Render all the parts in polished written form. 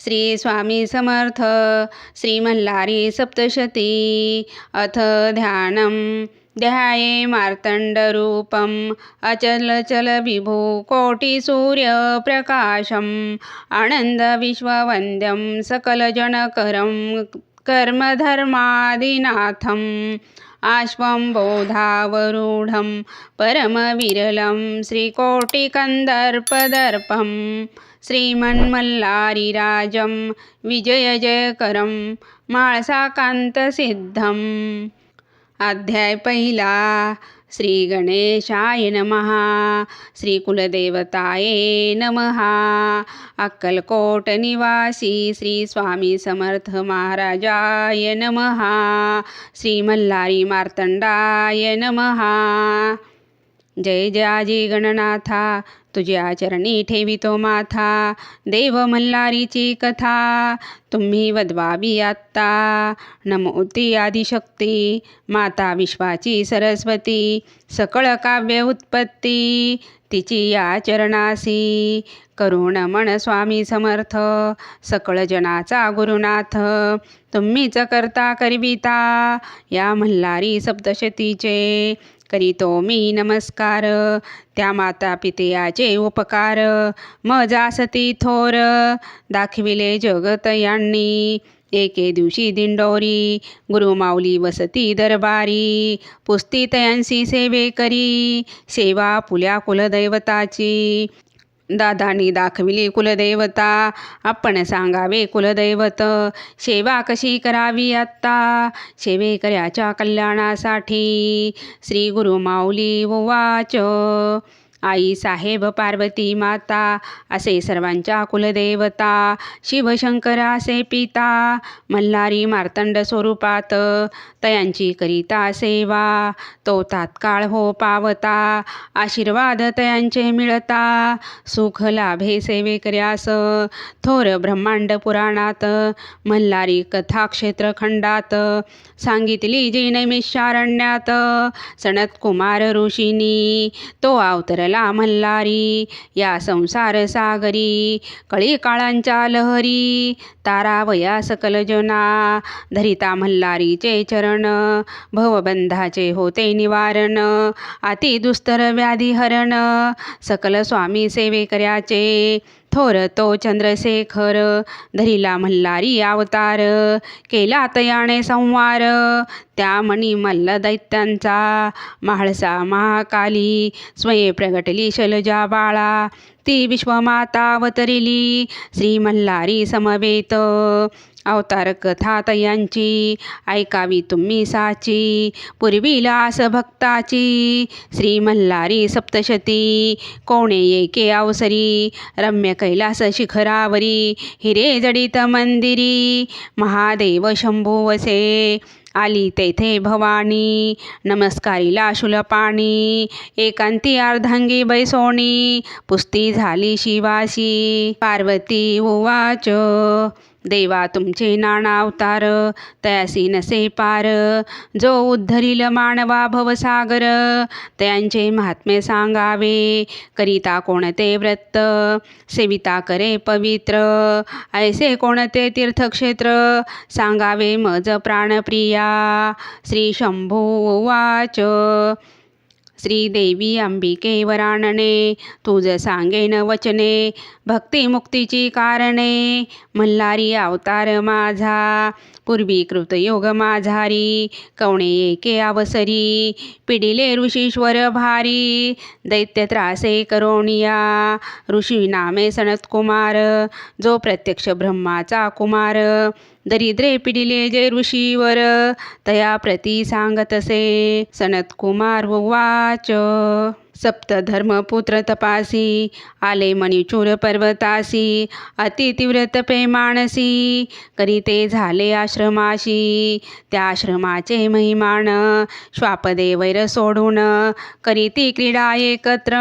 श्री स्वामी समर्थ श्री मल्हारी सप्तशती अथ ध्यानम ध्याये मार्तंडरूपम अचलचल विभू कोटी सूर्य प्रकाशम आनंद विश्ववंद्यम सकलजनकरम कर्मधर्मादिनाथम आश्वं बोधावरूढं परमविरलं श्रीकोटिकन्दर्पदर्पं श्रीमन्मल्लारिराजं विजयजयकरं माळसाकान्तसिद्धम्। अध्याय पहिला। श्री गणेशाय नमः। श्री कुलदेवताये नमः। अक्कलकोट निवासी श्री स्वामी समर्थ महाराजाय नमः। श्री मल्हारी मार्तंडाय नमः। जय जयाजी गणनाथा तुझ्या चरणी ठेवितो माथा, देव मल्हारीची कथा तुम्ही वदवावी आत्ता। नमोती आदिशक्ती माता विश्वाची सरस्वती, सकळ काव्य उत्पत्ती तिची या चरणासी। करू नमन स्वामी समर्थ सकळ जनाचा गुरुनाथ, तुम्हीच करता करविता या मल्हारी सप्तशतीचे। करीतो मी नमस्कार त्या माता पितयाचे उपकार, मज आसती थोर दाखविले जगत यांनी। एके दिवशी दिंडोरी गुरुमाऊली वसती दरबारी, पुस्ती तयांसी सेवे करी सेवा पुल्या कुलदैवताची। दादांनी दाखविली कुलदैवता आपण सांगावे कुलदैवत, सेवा कशी करावी आत्ता सेवेकऱ्याच्या कल्याणासाठी। श्री गुरुमाऊली उवाच आई साहेब पार्वती माता असे सर्वांच्या कुलदेवता, शिवशंकरासे पिता मल्हारी मार्तंड स्वरूपात तयांची करिता सेवा। तो तात्काळ हो पावता आशीर्वाद तयांचे मिळता, सुख लाभे सेवेकऱ्यास थोर ब्रह्मांड पुराणात। मल्हारी कथा क्षेत्रखंडात सांगितली जी नैमिषारण्यात, सनत कुमार ऋषींनी तो अवतरला मल्हारी या संसार सागरी। कळी काळांच्या लहरी तारावया सकल जना, धरिता मल्हारीचे चरण भवबंधाचे होते निवारण। अति दुस्तर व्याधी हरण सकल स्वामी सेवेकऱ्याचे, थोर तो चंद्रशेखर धरिला मल्हारी अवतार। केला तयाने संवार त्या मणी मल्ल दैत्यांचा, म्हाळसा महाकाली स्वये प्रगटली शैलजा बाळा। ती विश्वमाता अवतरिली श्री मल्हारी समवेत, अवतार कथा तयांची ऐकावी तुम्ही साची। पूर्वीलास भक्ताची श्री मल्हारी सप्तशती, कोणे एके अवसरी रम्य कैलास शिखरावरी। हिरे जडित मंदिरी महादेव शंभू वसे, आली तेथे भवानी नमस्कारीला शूलपाणी। एकांती अर्धांगी बैसोणी पुस्ती झाली शिवासी। पार्वती उवाच देवा तुमचे नाना अवतार तयासी नसे पार, जो उद्धरिल मानवा भवसागर त्यांचे महात्म्य सांगावे। करिता कोणते व्रत सेविता करे पवित्र, ऐसे कोणते तीर्थक्षेत्र सांगावे मज प्राणप्रिया। श्री शंभू उवाच श्रीदेवी अंबिके वरानने तुझ सांगेन वचने, भक्ती मुक्तीची कारणे मल्हारी अवतार माझा। पूर्वी कृतयोग माझारी कवणे एके अवसरी, पिडिले ऋषीश्वर भारी दैत्य त्रासे करोनिया। ऋषी नामे सनत कुमार जो प्रत्यक्ष ब्रह्माचा कुमार, दरिद्रे पिडिले जे ऋषीवर तया प्रती सांगतसे। सनत कुमार उवाच सप्तधर्मपुत्र तपासी आले मणिचूर पर्वतासी, अति तीव्र तपे मानसी करीते झाले आश्रमाशी। त्या आश्रमाचे महिमान श्वापदे वैर सोडून, करीती क्रीडा एकत्र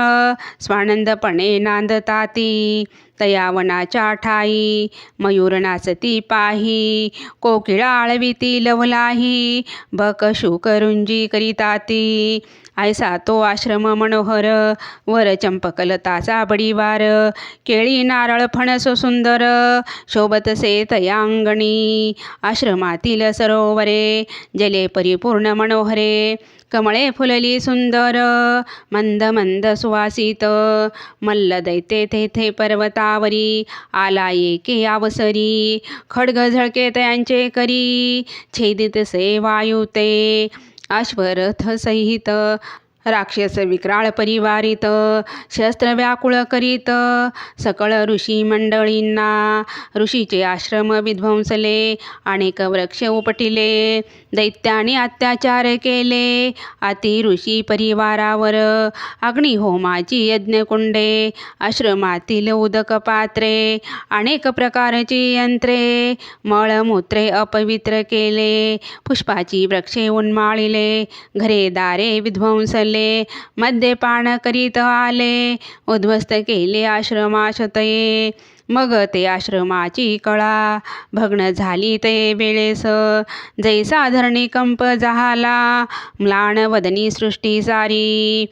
स्वानंदपणे नांदताती। तया वनाच्या ठाई मयूर नाचती पाही, कोकिळा आळविती लवलाही बक शुकरुंजी करिताती। ऐसा तो आश्रम मनोहर, वर चंपकलताचा बडीवार, केळी नारळ फणस सुंदर, शोभतसे तया अंगणी. आश्रमातील सरोवरे, जले परिपूर्ण मनोहरे, कमळे फुलली सुंदर, मंद मंद सुवासित. मल्ल दैत्य तेथे पर्वतावरी, आला एके अवसरी, खड्ग झळके तयांचे करी, छेदितसे वायुते. अश्वरथ सहित, राक्षस विक्राळ परिवारित, शस्त्र व्याकुळ करीत, सकळ ऋषी मंडळींना. ऋषीचे आश्रम विध्वंसले, अनेक वृक्ष उपटिले, दैत्याने अत्याचार केले अति ऋषी परिवारावर. अग्निहोमाची यज्ञकुंडे, आश्रमातील उदक पात्रे, अनेक प्रकारची यंत्रे, मळमूत्रे अपवित्र केले, पुष्पाची वृक्षे उन्माळिले, घरे दारे विध्वंसले, मद्यपान करीत आले, उद्ध्वस्त केले आश्रमाशतये. मग ते आश्रमाची कळा भग्न झाली ते वेळेस, जैसा धरणीकंप झाला, म्लान वदनी सृष्टी सारी.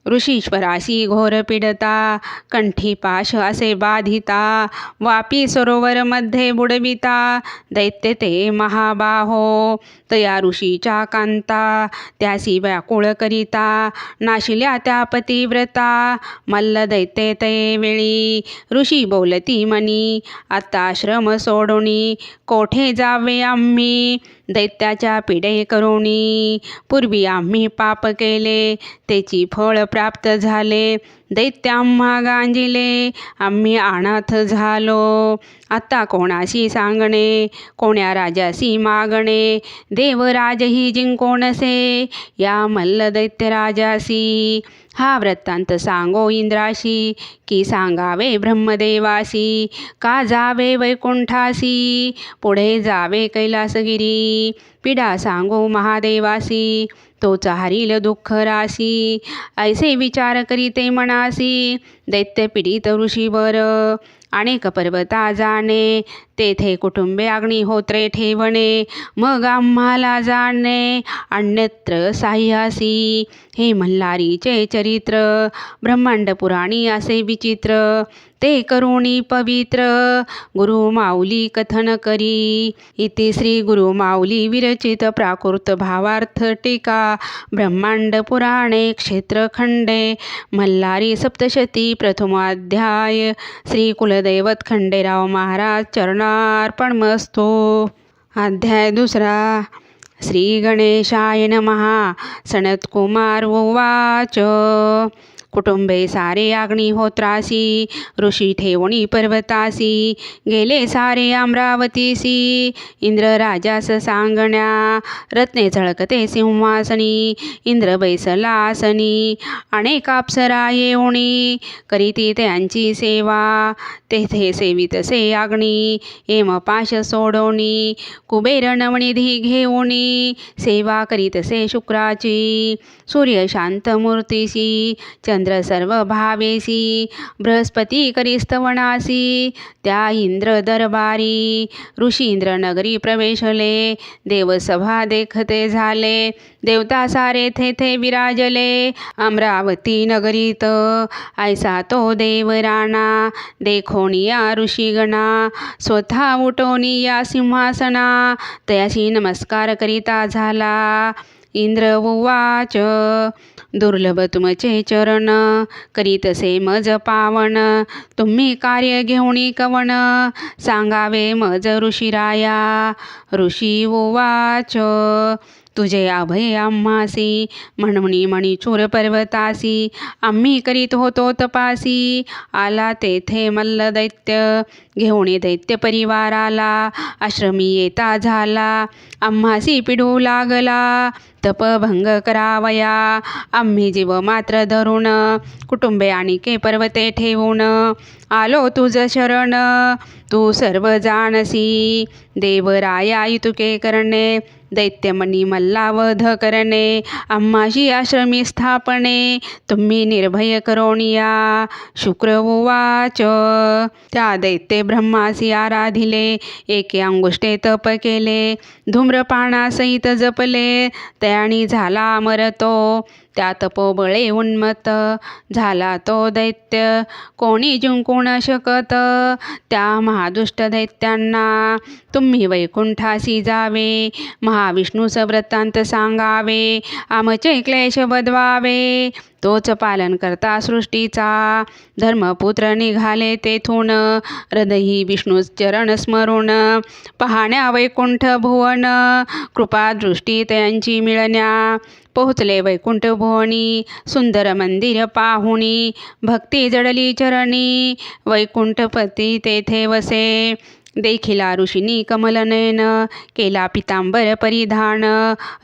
ऋषीश्वराशी घोर पीडता, कंठी पाश असे बाधिता, वापी सरोवर मध्ये बुडविता, दैत्य ते महाबाहो. तया ऋषीच्या कांता, त्यासी व्याकुळ करिता, नाशिल्या त्या पतिव्रता. मल्ल दैत्य ते वेळी, ऋषी बोलती मनी, आता आश्रम सोडोनी, कोठे जावे आम्ही, दैत्याच्या पिडे करोनी. पूर्वी आम्ही पाप केले, त्याची फळ प्राप्त झाले, दैत्य आम्हा गांजिले, आम्ही अनाथ झालो. आता कोणाशी सांगणे, कोण्या राजासी मागणे, देवराजही जिंकोनसे, या मल्ल दैत्यराजासी. हा वृत्तांत सांगो इंद्राशी, की सांगावे ब्रह्मदेवासी, का जावे वैकुंठासी, पुढे जावे कैलासगिरी. पीडा सांगो महादेवासी, तोच हरील दुःख राशी. ऐसे विचार करीते मनासी, दैत्य पीडित ऋषीवर. अनेक पर्वता जाणे, तेथे कुटुंबे अग्निहोत्रे ठेवणे, मग आम्हाला जाणे अन्यत्र साह्यासी. हे मल्हारीचे चरित्र, ब्रह्मांड पुराणी असे विचित्र, ते करुणी पवित्र, गुरु माऊली कथन करी. इति श्री गुरु माऊली विरचित प्राकृत भावार्थ टीका ब्रह्मांड पुराणे क्षेत्रखंडे मल्हारी सप्तशती प्रथमोध्याय. श्री कुलदैवत खंडेराव महाराज चरणार्पणमस्तु. अध्याय दुसरा. श्री गणेशाय नमः. सनत्कुमार उवाच. कुटुंबे सारे अग्निहोत्रासी, ऋषी ठेवणी पर्वतासी, गेले सारे अमरावतीसी. इंद्र राजास सांगण्या, रत्ने झळकते सिंहासनी, इंद्र बैसला आसनी. अनेक अप्सरा येऊनी, करीती त्यांची सेवा. तेथे सेवितसे अग्नी, हेमपाश सोडोनी. कुबेर नवनिधी घेऊनी, सेवा करीतसे शुक्राची. सूर्य शांत मूर्तीसी, चंद्र सर्व भावेसी. बृहस्पती करिस्तवनासी, त्या इंद्र दरबारी. ऋषी इंद्र नगरी प्रवेशले, देवसभा देखते झाले. देवता सारे तेथे विराजले, अमरावती नगरीत. ऐसा तो देवराणा, देखोनिया ऋषीगणा. स्वतः उठोनिया सिंहासना, तयाशी नमस्कार करिता झाला. इंद्र उवाच. दुर्लभ तुमचे चरण, करीतसे मज पावन. तुम्ही कार्य घेऊनी कवन, सांगावे मज ऋषीराया. ऋषी उवाच. तुझे अभय आम्हासी, म्हणून मणिचूर पर्वतासी. आम्ही करीत होतो तपासी, आला तेथे मल्ल दैत्य. घेऊन दैत्य परिवाराला, आश्रमी येता झाला. आम्हासी पिडू लागला, तपभंग करावया. आम्ही जीव मात्र धरून, कुटुंबे आणिके पर्वते ठेवून. आलो तुझ शरण, तू सर्व जाणसी. देवराया इतुके करणे, दैत्यमनी मल्लावध करणे. आम्हाशी आश्रमी स्थापने, तुम्ही निर्भय करोनिया. शुक्र उवाच. त्या दैत्य ब्रह्मासी आराधिले, एके अंगुष्टे तप केले. धूम्रपानासहित जपले, तयानी झाला मरतो. त्या तपोबळे उन्मत्त झाला तो दैत्य, कोणी जिंकू न शकत त्या महादुष्ट दैत्यांना. तुम्ही वैकुंठासी जावे, महाविष्णूस वृत्तांत सांगावे, आमचे क्लेश बदवावे, तोच पालन करता सृष्टीचा. धर्मपुत्र निघाले तेथून, हृदयी विष्णू चरण स्मरून, पाहण्या वैकुंठ भुवन, कृपा दृष्टी त्यांची मिळण्या. पोहोचले वैकुंठ भुवनी, सुंदर मंदिर पाहुणी, भक्ती जडली चरणी, वैकुंठपती तेथे वसे. देखिला ऋषीनी कमलनयन, केला पितांबर परिधान,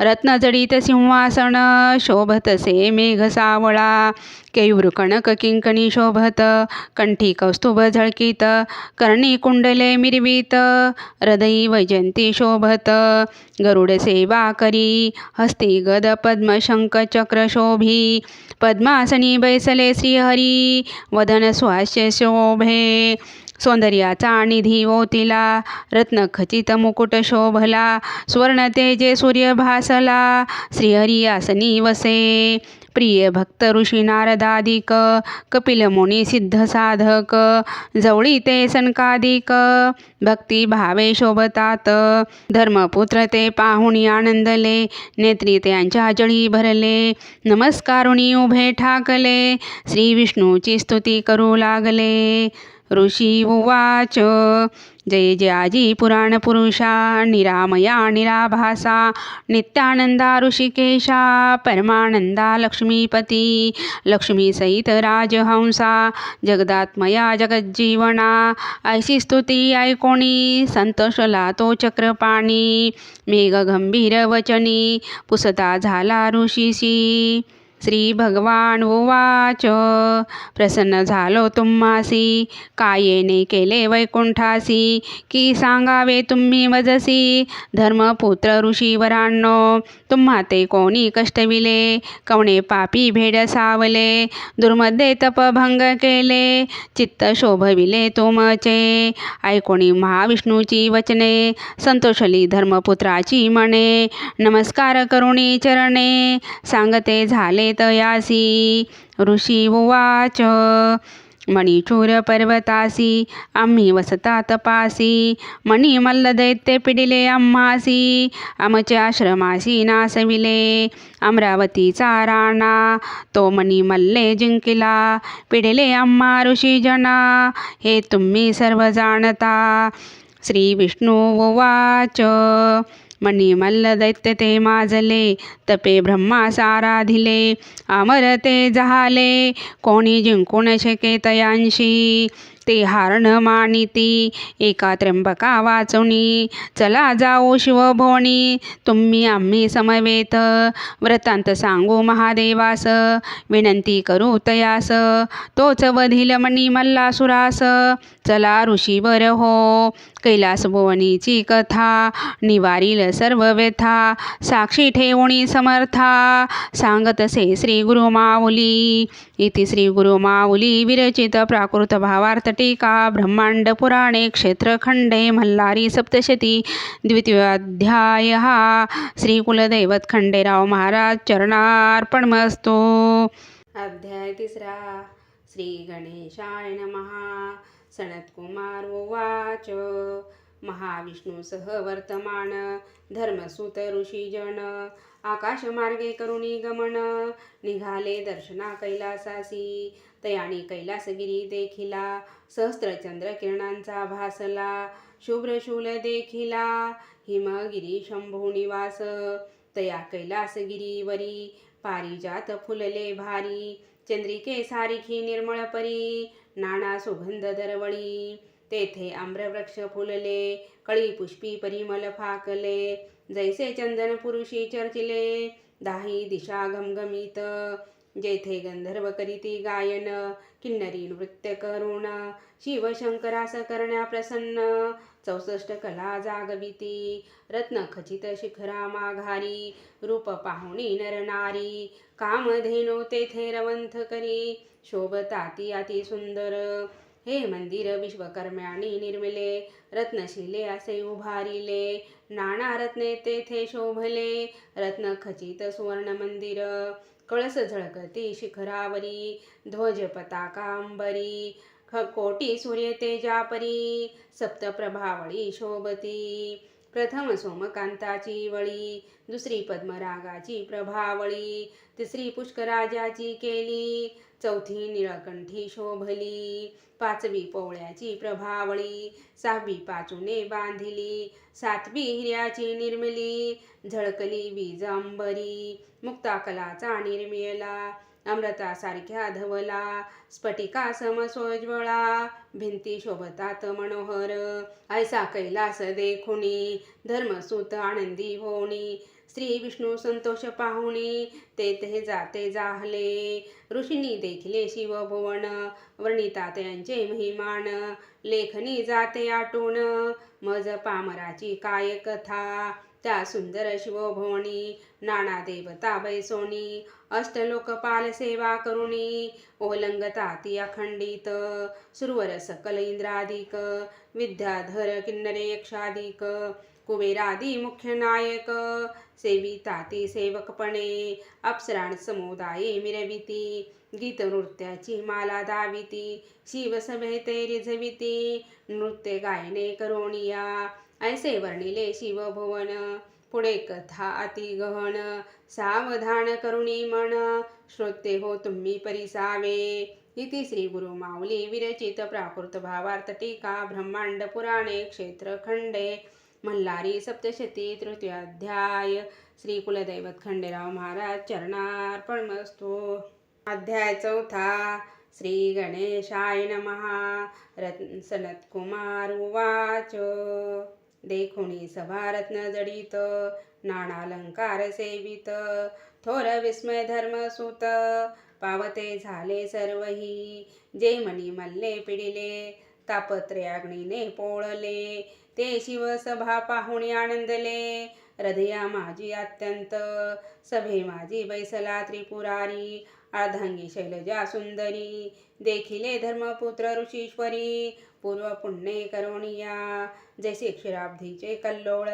रत्नजडित सिंहासन, शोभतसे मेघ सावळा. केयूर कणक किंकणी शोभत, कंठी कौस्तुभ झळकीत, कर्णी कुंडले मिरवीत, हृदयी वैजयंती शोभत. गरुड सेवा करी, हस्ती गद पद्म शंख चक्र शोभी, पद्मासनी बैसले श्रीहरी, वदन सुहास्य शोभे. सौंदर्याचा निधी ओतिला, रत्नखचित मुकुट शोभला, सुवर्ण तेजे सूर्य भासला, श्रीहरी आसनी वसे. प्रिय भक्त ऋषी नारदादिक, कपिल मुनी सिद्ध साधक, जवळी ते सनकादिक, भक्ती भावे शोभतात. धर्मपुत्र ते पाहुणी आनंदले, नेत्री त्यांच्या जळी भरले, नमस्कारुणी उभे ठाकले, श्री विष्णूची स्तुती करू लागले. ऋषी उवाच, जय जयाजी पुराण पुरुषा, निरामया निराभासा, नित्यानंदा ऋषिकेशा, परमानंदा लक्ष्मीपती, लक्ष्मी सहित राजहंसा, जगदात्मया जगज्जीवना. ऐशी स्तुती ऐकोणी, संतोषला तो चक्रपाणी, मेघ गंभीर वचनी, पुसता झाला ऋषीशी. श्री भगवान उवाच, प्रसन्न झालो तुम्हासी, कायेने केले वैकुंठासी, की सांगावे तुम्ही वजसी. धर्मपुत्र ऋषीवरांनो, तुम्हा ते कोणी कष्टविले, कवणे पापी भेड सावले, दुर्मध्ये तपभंग केले, चित्त शोभविले तुमचे. ऐकोणी महाविष्णूची वचने, संतोषली धर्मपुत्राची मने, नमस्कार करुणी चरणे, सांगते झाले तयासी. ऋषी उवाच, मणिचूर पर्वतासी, आम्ही वसता तपासी, मणी मल्ल दैत्य पिडिले आम्हासी, आमच्या आश्रमासी नासविले, अमरावतीचा राणा, तो मणी मल्ले जिंकिला, पिडिले आम्हा ऋषीजना, हे तुम्ही सर्व जाणता. श्री विष्णू उवाच, मणिमल्ल दैत्य ते माजले, तपे ब्रह्मास आराधिले, अमर ते जहाले, कोणी जिंकू न शके तयांशी. ते हारण मानिती, एका त्र्यंबका वाचुनी, चला जाऊ शिवभोणी, तुम्ही आम्ही समवेत. व्रतांत सांगू महादेवास, विनंती करू तयास, तोच वधील मणिमल्लासुरास. चला ऋषीवर हो, कैलास भुवनीची कथा, निवारील सर्व व्यथा, साक्षी ठेवणी समर्था, सांगतसे श्री गुरु माऊली. इति श्री गुरु माऊली विरचित प्राकृत भावार्थ टीका ब्रह्मांड पुराणे क्षेत्रखंडे मल्हारी सप्तशती द्वितीयोऽध्यायः. श्री कुलदैवत खंडेराव महाराज चरणार्पणमस्तु. अध्याय 3. श्री गणेशाय नमः. सनत्कुमार उवाच, महाविष्णुसह वर्तमान, धर्मसूत ऋषीजन, आकाशमार्गे करुणी गमन, निघाले दर्शना कैलासासी. तयानी कैलासगिरी देखिला, सहस्त्रचंद्र किरणांचा भासला, शुभ्रशूल देखिला, हिमगिरी शंभू निवास. तया कैलासगिरीवरी, पारिजात फुलले भारी, चंद्रिके सारिखी निर्मळ परी, नाना सुगंध दरवळी. तेथे आम्रवृक्ष फुलले, कळी पुष्पी परिमल फाकले, जैसे चंदन पुरुषी चर्चिले, दाही दिशा घमघमीत. जेथे गंधर्व करीती गायन, किन्नरी नृत्य करुण, शिवशंकरास करण्या प्रसन्न. 64 कला जागविती, रत्नखचित शिखरा माघारी, रूप पाहुणी नरनारी, कामधेनो तेथे रवंथ करी, शोभताती अति सुंदर. हे मंदिर विश्वकर्म्यानी निर्मिले, रत्नशिले असे उभारिले, नाना रत्ने तेथे शोभले, रत्नखचित सुवर्ण मंदिर. कळस झळकती शिखरावरी, ध्वज पताकांबरी, कोटी सूर्य तेजापरी, सप्तप्रभावळी शोभती. प्रथम सोमकांताची वळी, दुसरी पद्मरागाची प्रभावळी, तिसरी पुष्कराजाची केली, चौथी निळकंठी शोभली, पाचवी पोवळ्याची प्रभावळी, सहावी पाचूने बांधिली, सातवी हिऱ्याची निर्मली, झळकली वीजांबरी, मुक्ताकलाचा निर्मिला, अमृतासारख्या धवला, स्फटिका समसोज्वळा, भिंती शोभतात मनोहर, ऐसा कैलास देखुनी, धर्मसूत आनंदी होणी, श्री विष्णू संतोष पाहुणी, ते जाते जाहले, ऋषींनी देखिले शिवभुवन, वर्णितात यांचे महिमान, लेखनी जाते आटून, मज पामराची काय कथा, त्या सुंदर शिवभुवनी, नाना देवता बैसोनी, अष्टलोकपाल सेवा करुणी, ओलंगताती अखंडित, सुरवर सकल इंद्रादिक, विद्याधर किन्नरे यक्षादिक, कुबेरादी मुख्य नायक, सेविताती सेवकपणे, अप्सराण समुदाये मिरविती, गीत नृत्याची माला दाविती, शिवसभेते रिझविती, नृत्य गायने करोनिया, ऐसे वर्णिले शिवभुवन, पुढे कथा अति गहन, सावधान करुणी मन, श्रोते हो तुम्ही परिसावे. इति श्री गुरु माऊली विरचित प्राकृत भावार्थ टीका ब्रह्मांड पुराणे क्षेत्रखंडे मल्हारी सप्तशती तृतीय अध्याय. श्री कुलदैवत खंडेराव महाराज चरणार्पणमस्तु. अध्याय चौथा. श्री गणेशाय नमः. सनत्कुमार उवाच. देखुनी सभारत्न जडित, नानालंकार सेवित, थोर विस्मय धर्मसुत, पावते झाले सर्वही, जे मनी मल्ले पिडिले, तापत्रयाग्नीने पोळले, ते शिवसभा पाहुणे आनंदले, हृदया माझी अत्यंत, सभे माझी बैसला त्रिपुरारी, अर्धांगी शैलजा सुंदरी, देखिले धर्मपुत्र ऋषीश्वरी, पूर्व पुण्ये करोनिया, जैसे क्षीराब्धीचे कल्लोळ,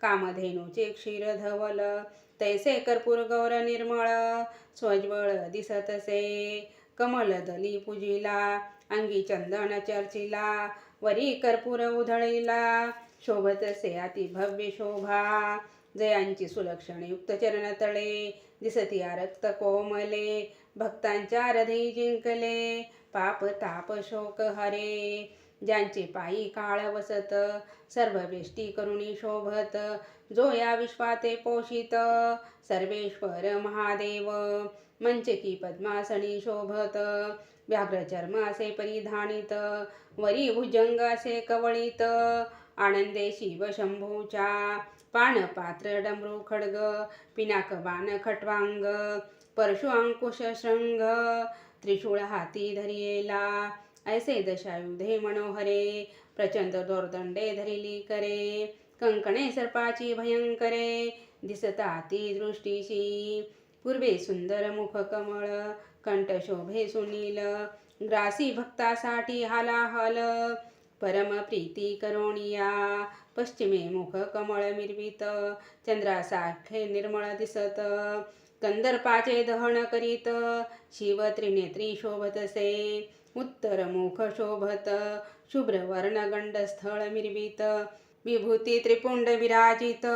कामधेनूचे क्षीर धवल, तैसे कर्पूर गौर निर्मळ, स्वज्वळ दिसतसे, कमल दली पूजिला, अंगी चंदन चर्चिला, वरी कर्पूर उधळीला, शोभतसे अति भव्य शोभा, जयांची सुलक्षण युक्त चरण तळे, दिसती रक्त कोमले, भक्तांच्या हृदयी जिंकले, पाप ताप शोक हरे, ज्यांचे पायी काळ वसत, सर्व वेष्टी करुणी शोभत, जो या विश्वाते पोषित, सर्वेश्वर महादेव, मंचकी पद्मासनी शोभत, व्याघ्र चर्मासे परिधानित, वरी भुजंगासे कवळित, आनंदे शिव शंभूच्या, पानपात्र डमरू खड्ग, पिनाक बाण खट्वांग, परशु अंकुश शृंग, त्रिशूळ हाती धरियेला, ऐसे दशायुधे मनोहरे, प्रचंड दोर्दंडे धरिली करे, कंकणे सर्पाची भयंकरे, दिसताती दृष्टीशी, पूर्वे सुंदर मुख कमळ, कंठ शोभे सुनील, ग्रासी भक्तासाठी हालाहल, परम प्रीती करोनिया, पश्चिमे मुख कमळ मिरवित, चंद्रासारखे निर्मळ दिसत, कंदर्पाचे दहन करीत, शिव त्रिनेत्री शोभतसे, उत्तर मुख शोभत, शुभ्र वर्ण गंडस्थळ मिरवित, विभूती त्रिपुंड विराजित,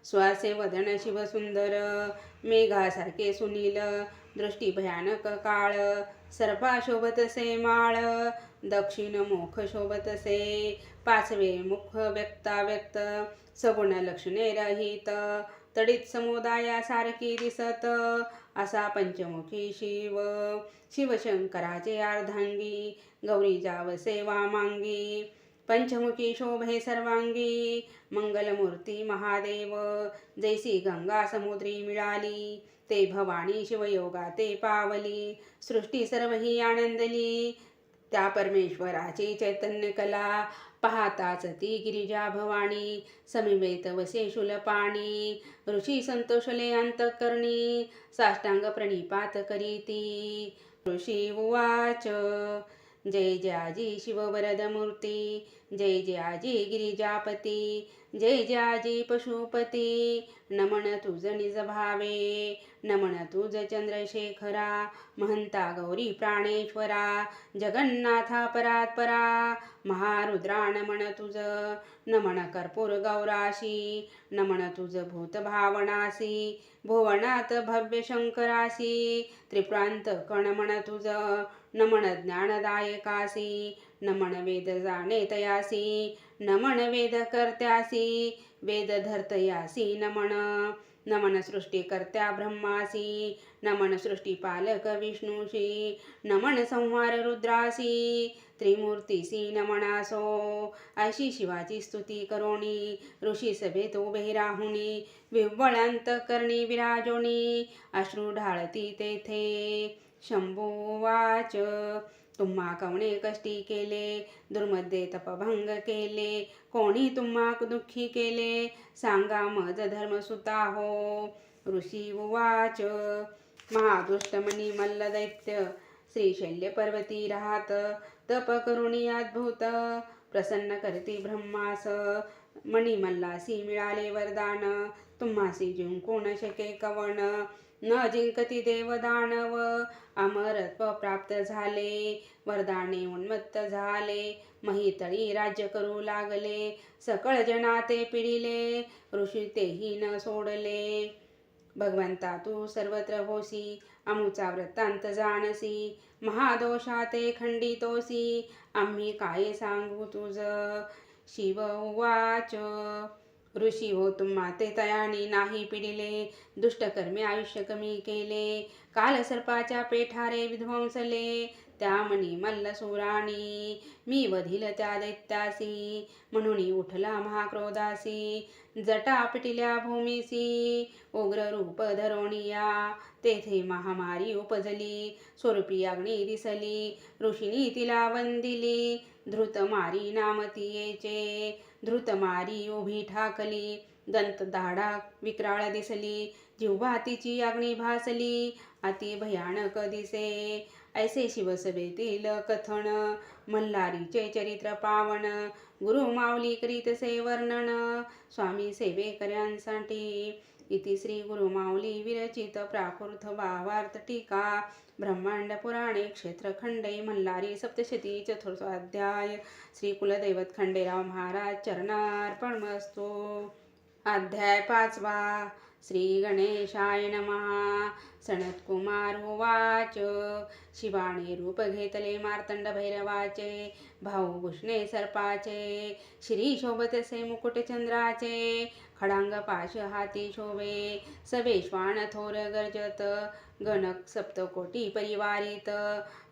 श्वासे वदन शिवसुंदर, मेघासारखे सुनील, दृष्टी भयानक काळ, सर्पा शोभतसे माळ, दक्षिण मुख शोभतसे, पाचवे मुख व्यक्ताव्यक्त, सगुण लक्षणे रहित, तडित समुदायासारखी दिसत, असा पंचमुखी शिव, शिवशंकराचे अर्धांगी, गौरी जावसे वामांगी, पंचमुखी शोभे सर्वांगी, मंगलमूर्ती महादेव, जैसी गंगा समुद्री मिळाली, ते भवानी शिवयोगा ते पावली, सृष्टी सर्व ही आनंदली, त्या परमेश्वराची चैतन्य कला, पाहताच ती गिरिजा भवानी, समिवेत वसे शूलपाणी, ऋषी संतोषले अंतःकरणी, साष्टांग प्रणिपात करीती. ऋषी उवाच. जय जय आजी शिववरदमूर्ती, जय जय आजी गिरिजापती, जय जय आजी पशुपती, नमन तुझ निज भावे, नमन तुझ चंद्रशेखरा, महंता गौरी प्राणेश्वरा, जगन्नाथा परात्परा, महारुद्रा नमन तुझ, नमन कर्पूर गौराशी, नमन तुझ भूत भावनासी, भुवनात भव्य शंकरासी, त्रिप्रांत कणमन तुझ, नमन ज्ञानदायकासी, नमन वेद जाणे तयासी, नमन वेद कर्त्यासी, वेद धर्तयासी नमन, नमन सृष्टीकर्त्या ब्रह्मासी, नमन सृष्टीपालक विष्णूशी, नमन संहार रुद्रासी, त्रिमूर्तीसी नमनासो. अशी शिवाची स्तुती करोणी, ऋषी सभेत उभे राहुनी, विव्वळांत करणी विराजोनी, अश्रू ढाळती तेथे. शंभुवाच, तुम्हा कवणे कष्टी केले, दुर्मध्ये तपभंग केले, कोणी तुम्हा दुःखी केले, सांगा मज धर्मसुता हो. ऋषी उवाच, महादुष्टमणी मल्ल दैत्य श्रीशैल्य पर्वती राहत, तप करुणी अद्भुत प्रसन्न करती ब्रह्मास, मणिमल्लासी मिळाले वरदान, तुम्हासी जिंकून शके कवन, न जिंकती देव दानव, अमरत्व प्राप्त झाले, वरदाने उन्मत्त झाले, महितळी राज्य करू लागले, सकळ जना ते पिडिले, ऋषी तेही न सोडले. भगवंता तू सर्वत्र होसी, अमुचा वृत्तांत जाणसी, महादोषा ते खंडितोसी, आम्ही काय सांगू तुझ. शिव उवाच, ऋषी हो तुम्हा ते तयानी नाही पिडिले, दुष्टकर्मे आयुष्य कमी केले, काल सर्पाच्या पेठारे विध्वंसले, त्या मनी मल्लसुराणी, मी वधिल त्या दैत्यासी, म्हणून उठला महाक्रोधासी, जटा पिटिल्या भूमीसी, उग्र रूप धरोणिया, तेथे महामारी उपजली, स्वरूपी अग्नी दिसली, ऋषीनी तिला वंदिली, धृतमारी नाम तियेचे, धृतमारी उभी ठाकली, दंत दाढा विक्राळ दिसली, जिव्हा तिची अग्नी भासली, अति भयानक दिसे. ऐसे शिवसभेतील कथन, मल्हारीचे चरित्र पावन, गुरु माऊली करीतसे वर्णन, स्वामी सेवेकऱ्यांसाठी. इति श्री गुरुमाऊली विरचित प्राकृत भावार्थ टीका ब्रह्मांड पुराणे क्षेत्रखंडे मल्हारी सप्तशती चतुर्थाध्याय. श्री कुलदैवत खंडेराव महाराज चरणार्पणमस्तु. अध्याय 5. श्री गणेशाय नमः. सनत्कुमार उवाच, शिवाने रूप घेतले मार्तंड भैरवाचे, भाऊ भूषणे सर्पाचे, श्री शोभतसे मुकुट चंद्राचे, खडांग पाश हाती शोभे, सवेश्वान थोर गर्जत, गणक सप्तकोटी परिवारित,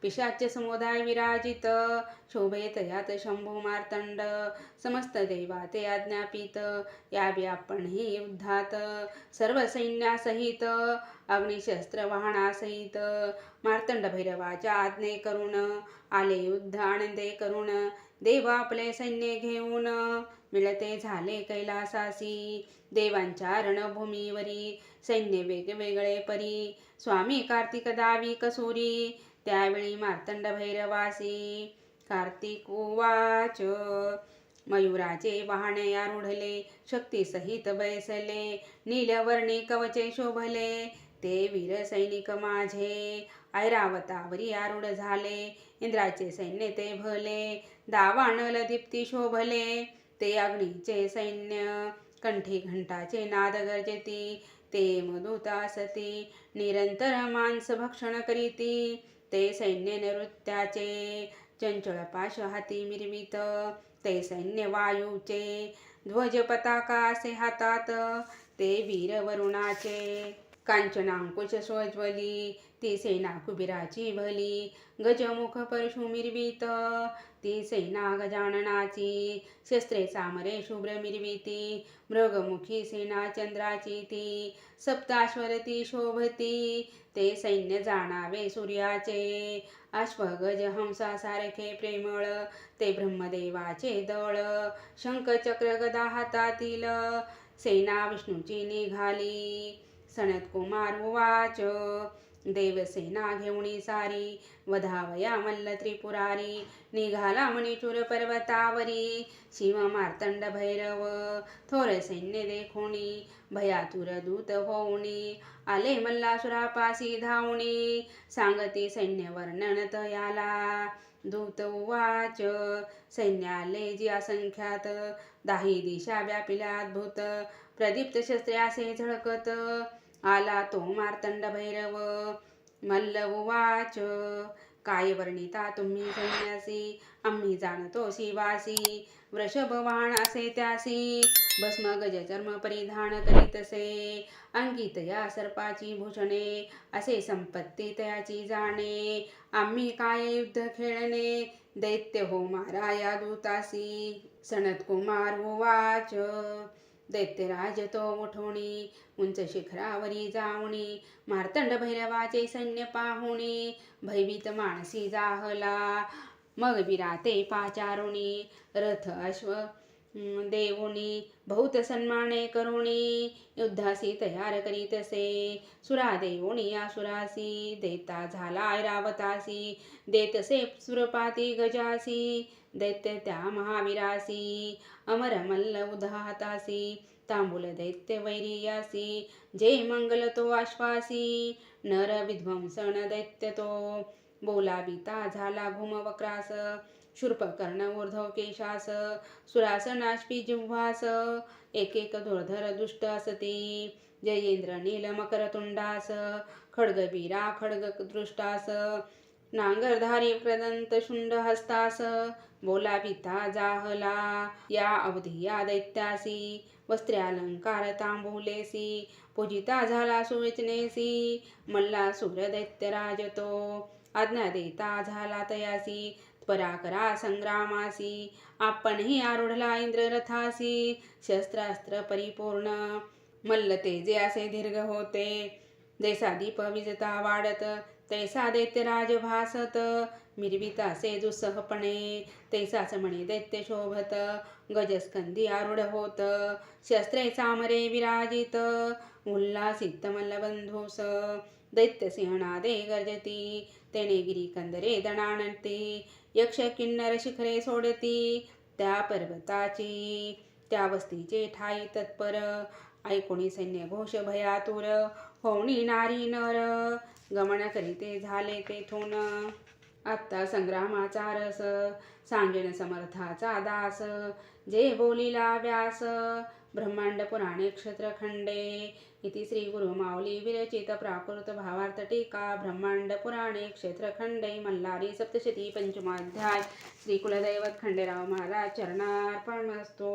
पिशाच समुदाय विराजित, शोभेत यात शंभू मार्तंड, समस्त देवाते आज्ञापित, यावे आपणही युद्धात, सर्व सैन्यासहित, अग्निशस्त्र वाहनासहित, मार्तंड भैरवाच्या आज्ञे करून, आले युद्ध आनंदे करून, देव आपले सैन्य घेऊन, मिळते झाले कैलासासी, देवांच्या रणभूमीवरी, सैन्य वेगवेगळे परी, स्वामी कार्तिक दावी कसुरी, त्यावेळी मार्तंड भैरवासी. कार्तिक उवाच, मयुराचे वाहने आरूढले, शक्तीसहित बैसले, नीलवर्णी कवचे शोभले, ते वीर सैनिक माझे, ऐरावतावरी आरूढ झाले, इंद्राचे सैन्य ते भले, दावानल दीप्ती शोभले, ते अग्नीचे सैन्य, कंठी घंटाचे नाद गर्जती, ते मधुत असती, निरंतर मांस भक्षण करीती, ते सैन्य नृत्याचे, चंचळ पाश हाती मिरवित, ते सैन्य वायूचे, ध्वज पताका असे हातात, ते वीर वरुणाचे, कांचनांकुश स्वज्वली, ती सेना कुबिराची भली, गजमुख परशु मिरवित, ती सेना गजाननाची, शस्त्रे सामरे शुभ्र मिरविती, मृगमुखी सेना चंद्राची ती, सप्ताश्वर ती शोभती, ते सैन्य जाणावे सूर्याचे, अश्वगज हंसासारखे प्रेमळ, ते ब्रह्मदेवाचे दळ, शंख चक्र गदा हातातील, सेना विष्णूची निघाली. सनत्कुमार उवाच, देवसेना घेऊनी सारी वधावया मल्ल त्रिपुरारी. निघाला मणिचूर पर्वतावरी शिव मार्तंड भैरव थोर सैन्य देखोनी. भयातुर दूत होऊनी आले मल्लासुरापासी धावणी. सांगती सैन्य वर्णन तयाला दूत उवाच. सैन्य आले जी असंख्यात दाही दिशा व्यापिला अद्भुत. प्रदीप्त शस्त्रे असे झळकत आला तो मार्तंड भैरव. मल्ल उवाच. काय वर्णिता तुम्ही सैन्यासी आम्ही जाणतो शिवासी. वृषभ वाहन असे त्यासी भस्म गज चर्म परिधान करीतसे. अंकित या सर्पाची भूषणे असे संपत्ती तयाची जाणे. आम्ही काय युद्ध खेळणे दैत्य हो मारा या दूतासी. सनत कुमार उवाच. दैत्यराज तो उठोणी उंच शिखरावरी जाऊणी. मार्तंड भैरवाचे सैन्य पाहुणी भयभीत मानसी जाहला. मग विराते पाचारुणी रथ अश्व देऊनी बहुत सन्माने करुणी. युद्धासी तयार करीतसे सुरा देऊनी असुरासी. देता झाला ऐरावतासी देतसे सुरपाती गजासी. दैत्य त्या महावीरासी अमर मल्ल उदाहतासी. तांबूल दैत्य वैरियासी जे मंगल तो आश्वासी. नर विध्वंसन दैत्य तो बोलाविता झाला घुम वक्रास. शूर्पकर्ण ऊर्ध्व केशास सुरास नाशपी जिव्हास. एक एक धुरधर दुष्ट असती जयेंद्र नील मकर तुंडास. खड्गवीरा खड्ग दृष्टास नांगरधारी प्रदंत शुंड हस्तास. बोलाविता जाहला या अवधी या दैत्यासी. वस्त्र्यालंकार तांबूलेसी पूजिता झाला सुवेचनेसी. मल्लासुर दैत्यराज तो आज्ञा देता झाला तयासी. पराकरा संग्रामासी आपणही आरूढला इंद्र रथासी. शस्त्रास्त्र परिपूर्ण मल्ल तेजे असे दीर्घ होते. जैसा दीप विजता वाढत तैसा दैत्यराज भासत. मिरवितासे दुस्सहपणे तैसाच म्हणे दैत्य शोभत. गजस्कंदी आरूढ होत शस्त्रे चामरे विराजित. उल्हासित मल्लबंधूस दैत्य सिंहनादे गर्जती. तेने गिरी कंदरे दणाणती यक्ष किन्नर शिखरे सोडती. त्या पर्वताची त्या वस्तीचे ठाई तत्पर. ऐकोणी सैन्य घोष भयातुर होणी नारी नर. गमन करीते झाले तेथून आत्ता संग्रामाचा रस. सांगेन समर्थाचा दास जे बोलिला व्यास. ब्रह्मांड पुराणे क्षेत्रखंडे इति श्री गुरु माऊली विरचित प्राकृत भावार्थ टीका. ब्रह्मांड पुराणे क्षेत्रखंडे मल्हारी सप्तशती पंचमाध्याय. श्री कुलदैवत खंडेराव महाराज चरणार्पणमस्तु.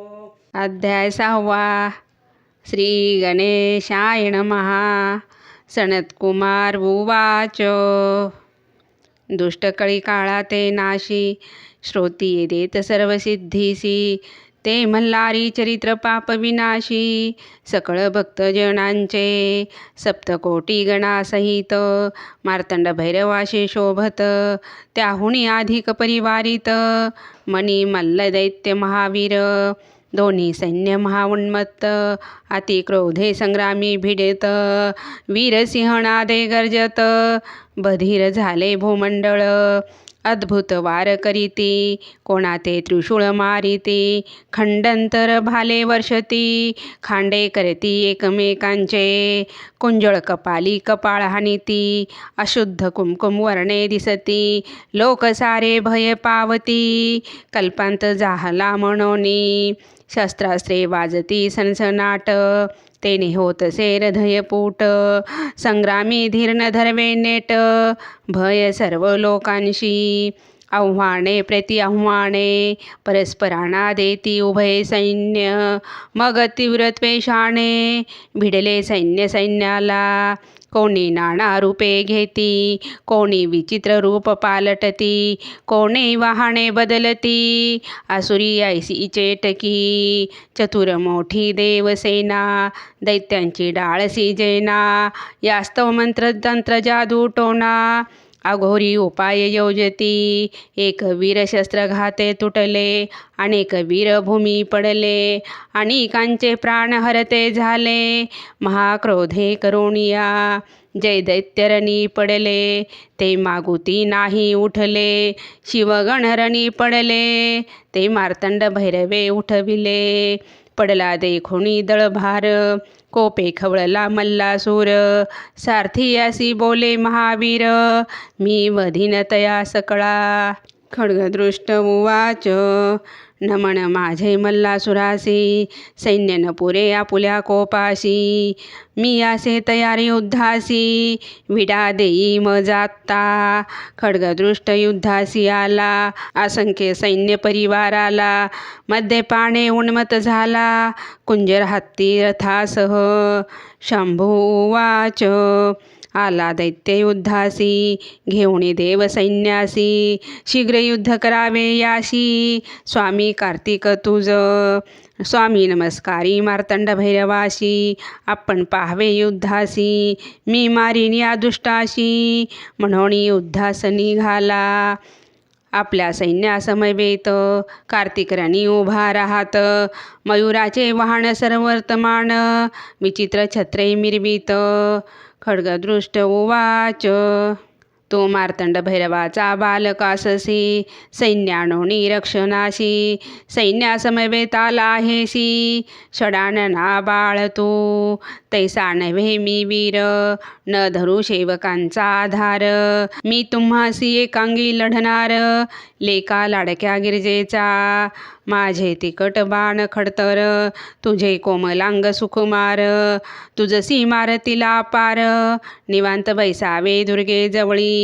अध्याय 6. श्री गणेशाय नमः. सनत्कुमार उवाच. दुष्टकळी काळा ते नाशी श्रोती देत सर्व सिद्धीसी. ते मल्हारी चरित्र पाप विनाशी. सकळ भक्तजनांचे सप्तकोटी गणासहित. मार्तंड भैरवाशी शोभत त्याहुनी अधिक परिवारित. मणी मल्ल दैत्य महावीर दोन्ही सैन्य महाउन्मत्त. अति क्रोधे संग्रामी भिडेत वीरसिंहनादे गर्जत. बधीर झाले भूमंडळ अद्भुत वार करीती. कोणाते त्रिशूळ मारिती खंडंतर भाले वर्षती. खांडे करती एकमेकांचे कुंजळ कपाली कपाळ हानिती. अशुद्ध कुमकुम वर्णे दिसती लोक सारे भय पावती. कल्पांत जाहला मनोनी शस्त्रास्त्रे वाजती सनसनाट. तेने होतसे हृदयपूट संग्रामी धीर न धरवे नेट. भय सर्व लोकांशी आव्हाने प्रति आव्हाने. परस्परांना देती उभय सैन्य मग तीव्र त्वेषाने. भिडले सैन्य सैन्याला कोणी नाना रूपे घेती. कोणी विचित्र रूप पालटती कोणी वाहने बदलती. आसुरी ऐसी चेटकी चतुर मोठी देवसेना. दैत्यांची डाळसी जेना यास्तव मंत्र तंत्र जादू टोना. अघोरी उपाय योजती एक वीर शस्त्रघाते तुटले. अनेक वीर भूमी पडले अनेकांचे प्राण हरते झाले. महाक्रोधे करुणिया जय दैत्यरणी पडले ते मागुती नाही उठले, शिवगणरणी पडले ते मार्तंड भैरवे उठविले. पडला देखुनी दळभार कोपे खवळला मल्लासूर, सारथियासी बोले महावीर मी वधीन तया सकळा. खड्गदृष्ट उवाच नमन माझे मल्लासुरासी, सैन्य न पुरे आपुल्या कोपाशी. मी असे तयारी युद्धासी, विडा देई मज आत्ता. खड्गदृष्ट युद्धासी आला, असंख्य सैन्य परिवार आला. मध्ये पाने उन्मत झाला, कुंजर हत्ती रथासह. शंभू उवाच आला दैत्य युद्धासी, घेऊनी देव सैन्यासी. शीघ्र युद्ध करावे याशी, स्वामी कार्तिक तुझ. स्वामी नमस्कारी मार्तंड भैरवाशी, आपण पाहावे युद्धासी. मी मारीन या दुष्टाशी, म्हणून युद्धास निघाला. आपल्या सैन्यासमवेत कार्तिक राणी उभा राहत, मयुराचे वाहन सर्वर्तमान, विचित्र छत्रे मिरवित. खड्गदृष्ट उवाच तो मार्तंड भैरवाचा बालकाससी, सैन्यानो निरक्षणाशी. सैन्यासमवेत आला आहेसी, षडानना बाळ तू. तैसा नव्हे मी वीर, न धरू सेवकांचा आधार. मी तुम्हासी एकांगी लढणार, लेका लाडक्या गिरजेचा. माझे तिकट बाण खडतर, तुझे कोमलांग सुकुमार. तुझसी मारतीला पार, निवांत बैसावे दुर्गे जवळी.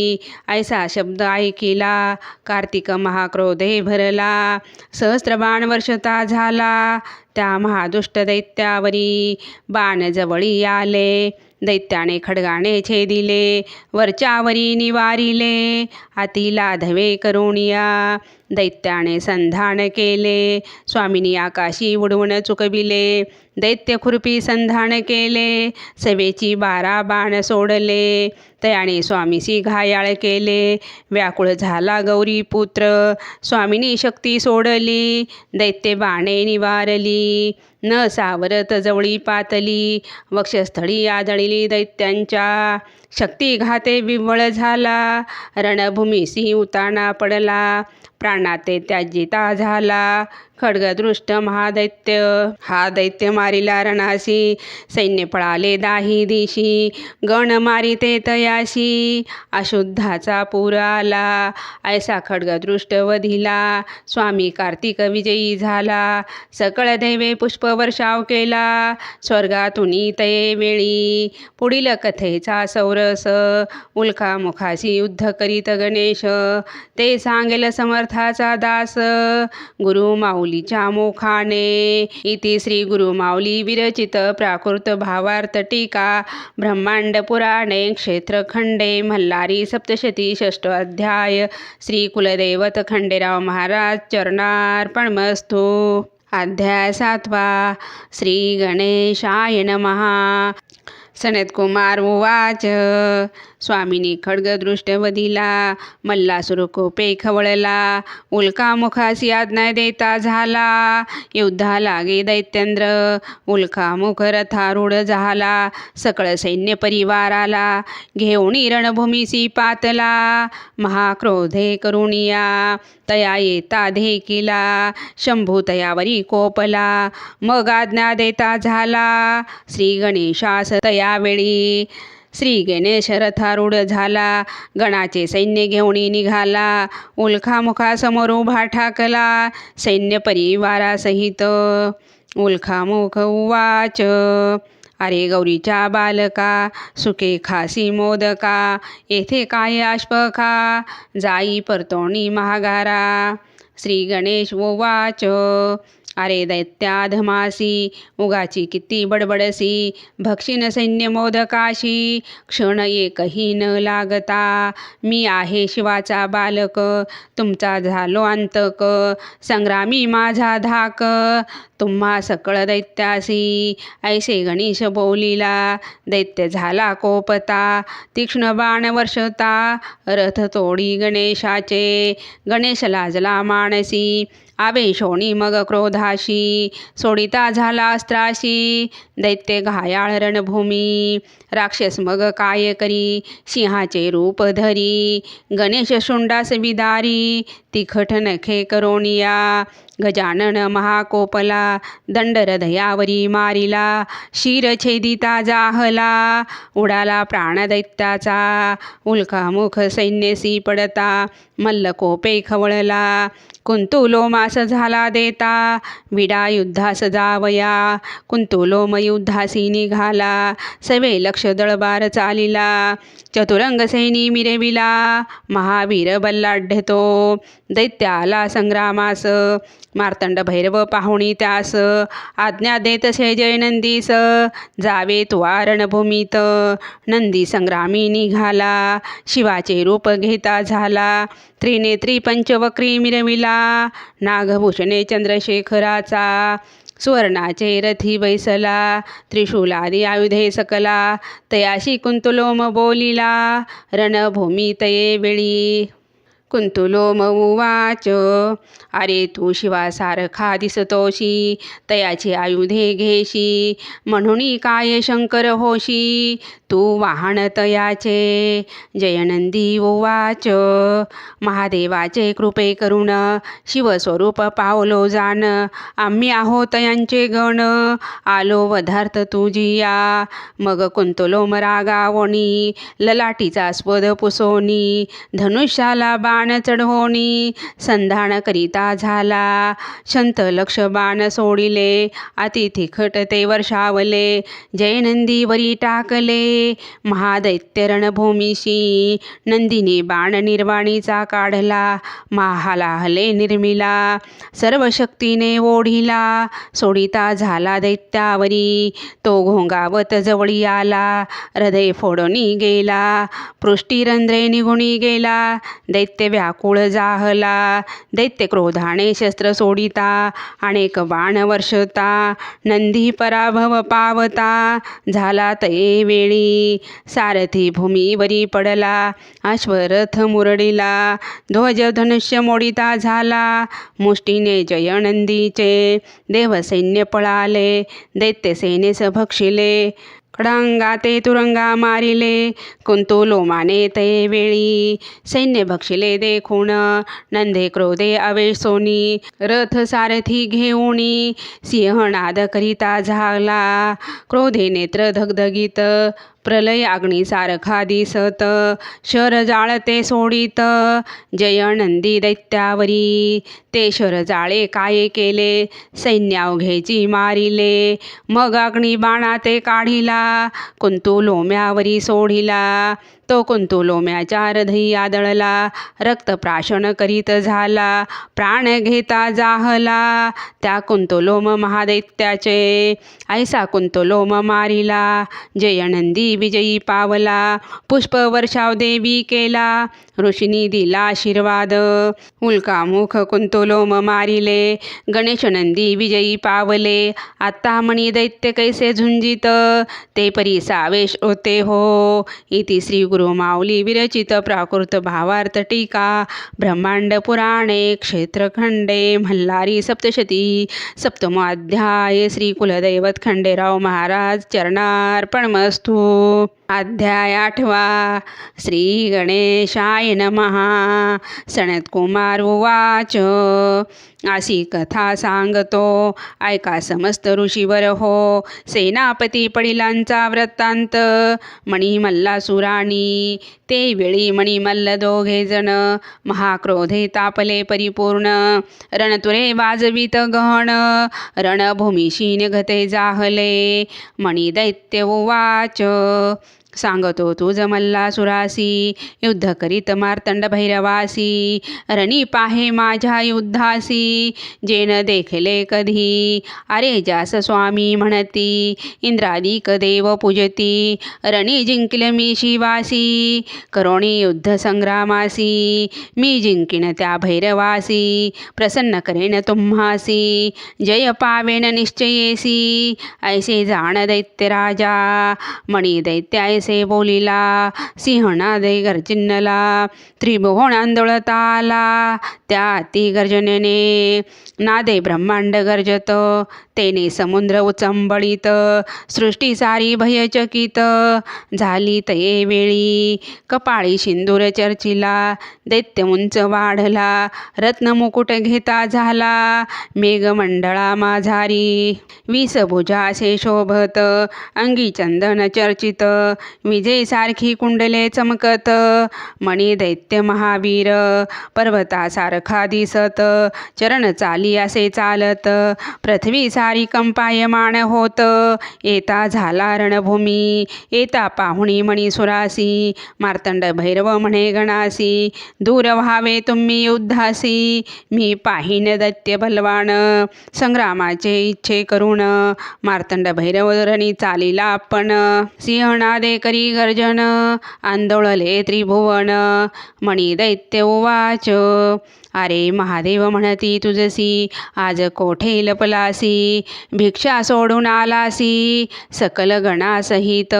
ऐसा शब्द ऐकिला, कार्तिक महाक्रोधे भरला. सहस्त्रबाण वर्षता झाला, त्या महादुष्ट दैत्यावरी. बाण जवळी आले, दैत्याने खड्गाने छेदिले. वरच्यावरी निवारिले, हाती लाधवे करुणिया. दैत्याने संधान केले, स्वामिनी आकाशी उडवून चुकविले. दैत्य खुरपी संधान केले, सवेची 12 बाण सोडले. तयाने स्वामीसी घायाळ केले, व्याकुळ झाला गौरीपुत्र. स्वामिनी शक्ती सोडली, दैत्य बाणे निवारली. न सावरत जवळी पातली, वक्षस्थळी आदळली दैत्यांच्या. शक्ती घाते विव्वळ झाला, रणभूमीसी उताना पडला. प्राणाते त्याजिता झाला, खड्गदृष्ट महादैत्य. हा दैत्य मारिला रणासी, सैन्य पळाले दाही दिशी. गण मारिते तयाशी, अशुद्धाचा पूर आला. ऐसा खड्गदृष्ट वधिला, स्वामी कार्तिक विजयी झाला. सकळ देवे पुष्पवर्षाव केला, स्वर्गातून तये वेळी. पुढील कथेचा सौरस, उल्कामुखाशी युद्ध करीत गणेश. ते सांगेल समर्थाचा दास, गुरु माऊलीच्या मुखाने. इति श्री गुरु माऊली विरचित प्राकृत भावार्थ टीका ब्रह्मांड पुराणे क्षेत्रखंडे मल्हारी सप्तशती 6 अध्याय. श्री कुलदैवत खंडेराव महाराज चरणार्पणमस्तु. अध्याय 7. श्री गणेशाय नमः. सनतकुमार उवाच स्वामिनी खड्गदृष्ट वधिला, मल्लासुर कोपे खवळला. उल्कामुखासी आज्ञा देता झाला, युद्धा लागे दैत्येंद्र. उल्कामुख रथारूढ झाला, सकळ सैन्य परिवार आला. घेऊन रणभूमीसी पातला, महाक्रोधे करुणिया. तया येता धेकिला, शंभू तयावरी कोपला. मग आज्ञा देता झाला, श्री गणेशास तयावेळी. श्री गणेश रथारूढ झाला, गणाचे सैन्य घेऊन निघाला. उल्कामुखासमोर उभा ठाकला, सैन्य परिवारासहित. उल्कामुख उवाच अरे गौरीच्या बालका, सुके खासी मोदका. येथे काय आश्पका, जाई परतोणी महागारा. श्री गणेश उवाच अरे दैत्याधमासी, उगाची किती बडबडसी. भक्षिण सैन्य मोदकाशी, क्षण एकही न लागता. मी आहे शिवाचा बालक, तुमचा झालो अंतक. संग्रामी माझा धाक, तुम्हा सकळ दैत्यासी. ऐसे गणेश बोलिला, दैत्य झाला कोपता. तीक्ष्ण बाण वर्षता, रथ तोडी गणेशाचे. गणेश लाजला मानसी, आवेशोनी मग क्रोधाशी सोडिता झाला अस्त्राशी, दैत्य घायाळ रणभूमी. राक्षस मग काय करी सिंहाचे रूप धरी, गणेश शुंडास विदारी तिखट नखे करोनिया. गजानन महाकोपला दंड हृदयावरी मारिला, शिर छेदिता जाहला उडाला प्राण दैत्याचा. उल्कामुख सैन्यसी पडता मल्ल कोपे खवळला, कुंतुलोमास झाला देता विडा युद्धास जावया. कुंतुलोम युद्धासी निघाला, सवे लक्ष दळबार चालिला. चतुरंग सैनी मिरविला, महावीर बल्लाढ्य तो. दैत्याला संग्रामास मार्तंड भैरव पाहुणी त्यास, आज्ञा देतसे जय नंदीस जावे तुवा रणभूमीत. नंदी संग्रामी निघाला, शिवाचे रूप घेता झाला. त्रिनेत्री पंचवक्री मिरविला, नागभूषणे चंद्रशेखराचा. सुवर्णाचे रथी बैसला, त्रिशूलादी आयुधे सकला. तयाशी कुंतुलोम बोलिला, रणभूमी तये वेळी. कुंतुलोम उवाच, अरे तू शिवासारखा दिसतोशी, तयाची आयुधे घेशी. म्हणून काय शंकर होशी, तू वाहन तयाचे. जयनंदी उवाच, महादेवाचे कृपे करून शिवस्वरूप पावलो जाण. आम्ही आहोत तयांचे गण, आलो वधार्थ तुझिया. मग कुंतुलोम रागावणी, ललाटीचा स्पद पुसोनी. धनुष्याला बाण चढवणी, संधान करिता झाला. शंत लक्ष बाण सोडिले, अति तिखट ते वर्षावले. जयनंदीवरी टाकले, महादैत्य रणभूमीशी. नंदीने बाण निर्वाणीचा काढला, महालाहले निर्मिला. सर्व शक्तीने ओढिला, सोडिता झाला दैत्यावरी. तो घोंगावत जवळी आला, हृदय फोडणी गेला. पृष्ठीरंध्रे निघुणी गेला, दैत्य व्याकुळ जाहला. दैत्य क्रोधाने शस्त्र सोडिता, अनेक बाण वर्षता. नंदी पराभव पावता, झाला तये वेळी. सारथी भूमीवरी पडला, अश्वरथ मुरडिला. ध्वज धनुष्य मोडिता झाला, मुष्टीने जय नंदीचे. देवसैन्य पळाले, दैत्य सेनेस भक्षिले. खडांगाते तुरंगा मारिले, कुंतुलोमाने तये वेळी. सैन्य भक्षिले देखून नंदे क्रोधे आवेशोनी. रथ सारथी घेऊनी, सिंहनाद करिता झाला. क्रोधे नेत्र धगधगीत, प्रलय अग्निसारखा दिसत. शर जाळते सोडित, जय नंदी दैत्यावरी. ते शर जाळे काय केले, सैन्यावघेची मारिले. मग अग्निबाणा ते काढिला, कुंतुलोम्यावरी सोडिला. तो कुंतुलोम्याच्या हृदयी आदळला, रक्तप्राशन करीत झाला. प्राण घेता जाहला, त्या कुंतुलोम महादैत्याचे. ऐसा कुंतुलोम मारिला, जयनंदी विजयी पावला. पुष्पवर्षाव देवी केला, ऋषींनी दिला आशीर्वाद. उल्कामुख कुंतुलोम मारिले, गणेश नंदी विजयी पावले. आता मणी दैत्य कैसे झुंजित, ते परी सावेश होते हो. इति श्री गुरु माऊली विरचित प्राकृत भावार्थ टीका ब्रह्मांड पुराणे क्षेत्रखंडे मल्हारी सप्तशती सप्तमोऽध्याय. श्री कुलदैवत खंडेराव महाराज चरणार्पणमस्तु. अध्याय 8. श्री गणेशाय नमः. सनत्कुमार उवाच, अशी कथा सांगतो ऐका समस्त ऋषीवर हो. सेनापती पडिलांचा वृत्तांत. मणिमल्लासुराणी ते वेळी मणिमल्ल दोघे जण, महाक्रोधे तापले परिपूर्ण. रणतुरे वाजवित गहन, रणभूमीशी निघते जाहले. मणिदैत्य उवाच, सांगतो तुझ मल्लासुरासी, युद्ध करीत मार्तंड भैरवासी. रणी पाहे माझ्या युद्धासी, जेन देखले कधी. अरे जास स्वामी म्हणती, इंद्रादिक देव पूजती. रणी जिंकिल मी शिवासी, करोणी युद्ध संग्रामासी. मी जिंकिन त्या भैरवासी, प्रसन्न करेन तुम्हासी. जय पावेन निश्चयेसी, ऐसे जाण दैत्य राजा. मणी दैत्य तैसे बोलिला सिंहनादे गर्जिनला त्रिभुवन आंदोळता आला त्या ती गर्जनेने नादे ब्रह्मांड गर्जत तेने समुद्र उचंबळीत सृष्टी सारी भयचकित झाली तये वेळी कपाळी सिंदूर चर्चिला दैत्य उंच वाढला रत्नमुकुट घेता झाला मेघमंडळा माझारी 20 भुजासे शोभत अंगी चंदन चर्चित विजय सारखी कुंडले चमकत मणी दैत्य महावीर पर्वतासारखा दिसत चरण चाली असे चालत पृथ्वी सारी कंपायमान होत येता झाला रणभूमी येता पाहुणी मणिसुरासी मार्तंड भैरव म्हणे गणासी दूर व्हावे तुम्ही युद्धासी मी पाहिन दैत्य बलवान संग्रामाचे इच्छे करून मार्तंड भैरव रणी चालिला आपण सिंहनादे करी गर्जन आंदोळले त्रिभुवन मणी दैत्य उवाच अरे महादेव म्हणती तुझसी आज कोठे लपलासी भिक्षा सोडून आलासी सकल गणासहित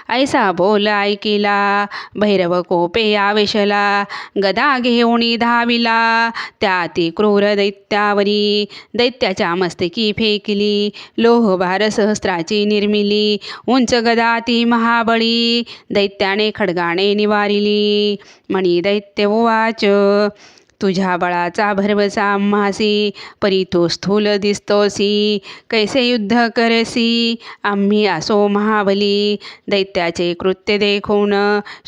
ऐसा बोल ऐकिला भैरव कोपे आवेशला गदा घेऊनी धाविला त्या ती क्रूर दैत्यावरी दैत्याच्या मस्तकी फेकली लोहभार सहस्त्राची निर्मिली उंच गदा ती महाबळी दैत्याने खड्गाने निवारिली मणी दैत्य उवाच तुझ्या बळाचा भरवसा आम्हासी परी तो स्थूल दिसतोसी कैसे युद्ध करसी आम्ही असो महाबली दैत्याचे कृत्य देखून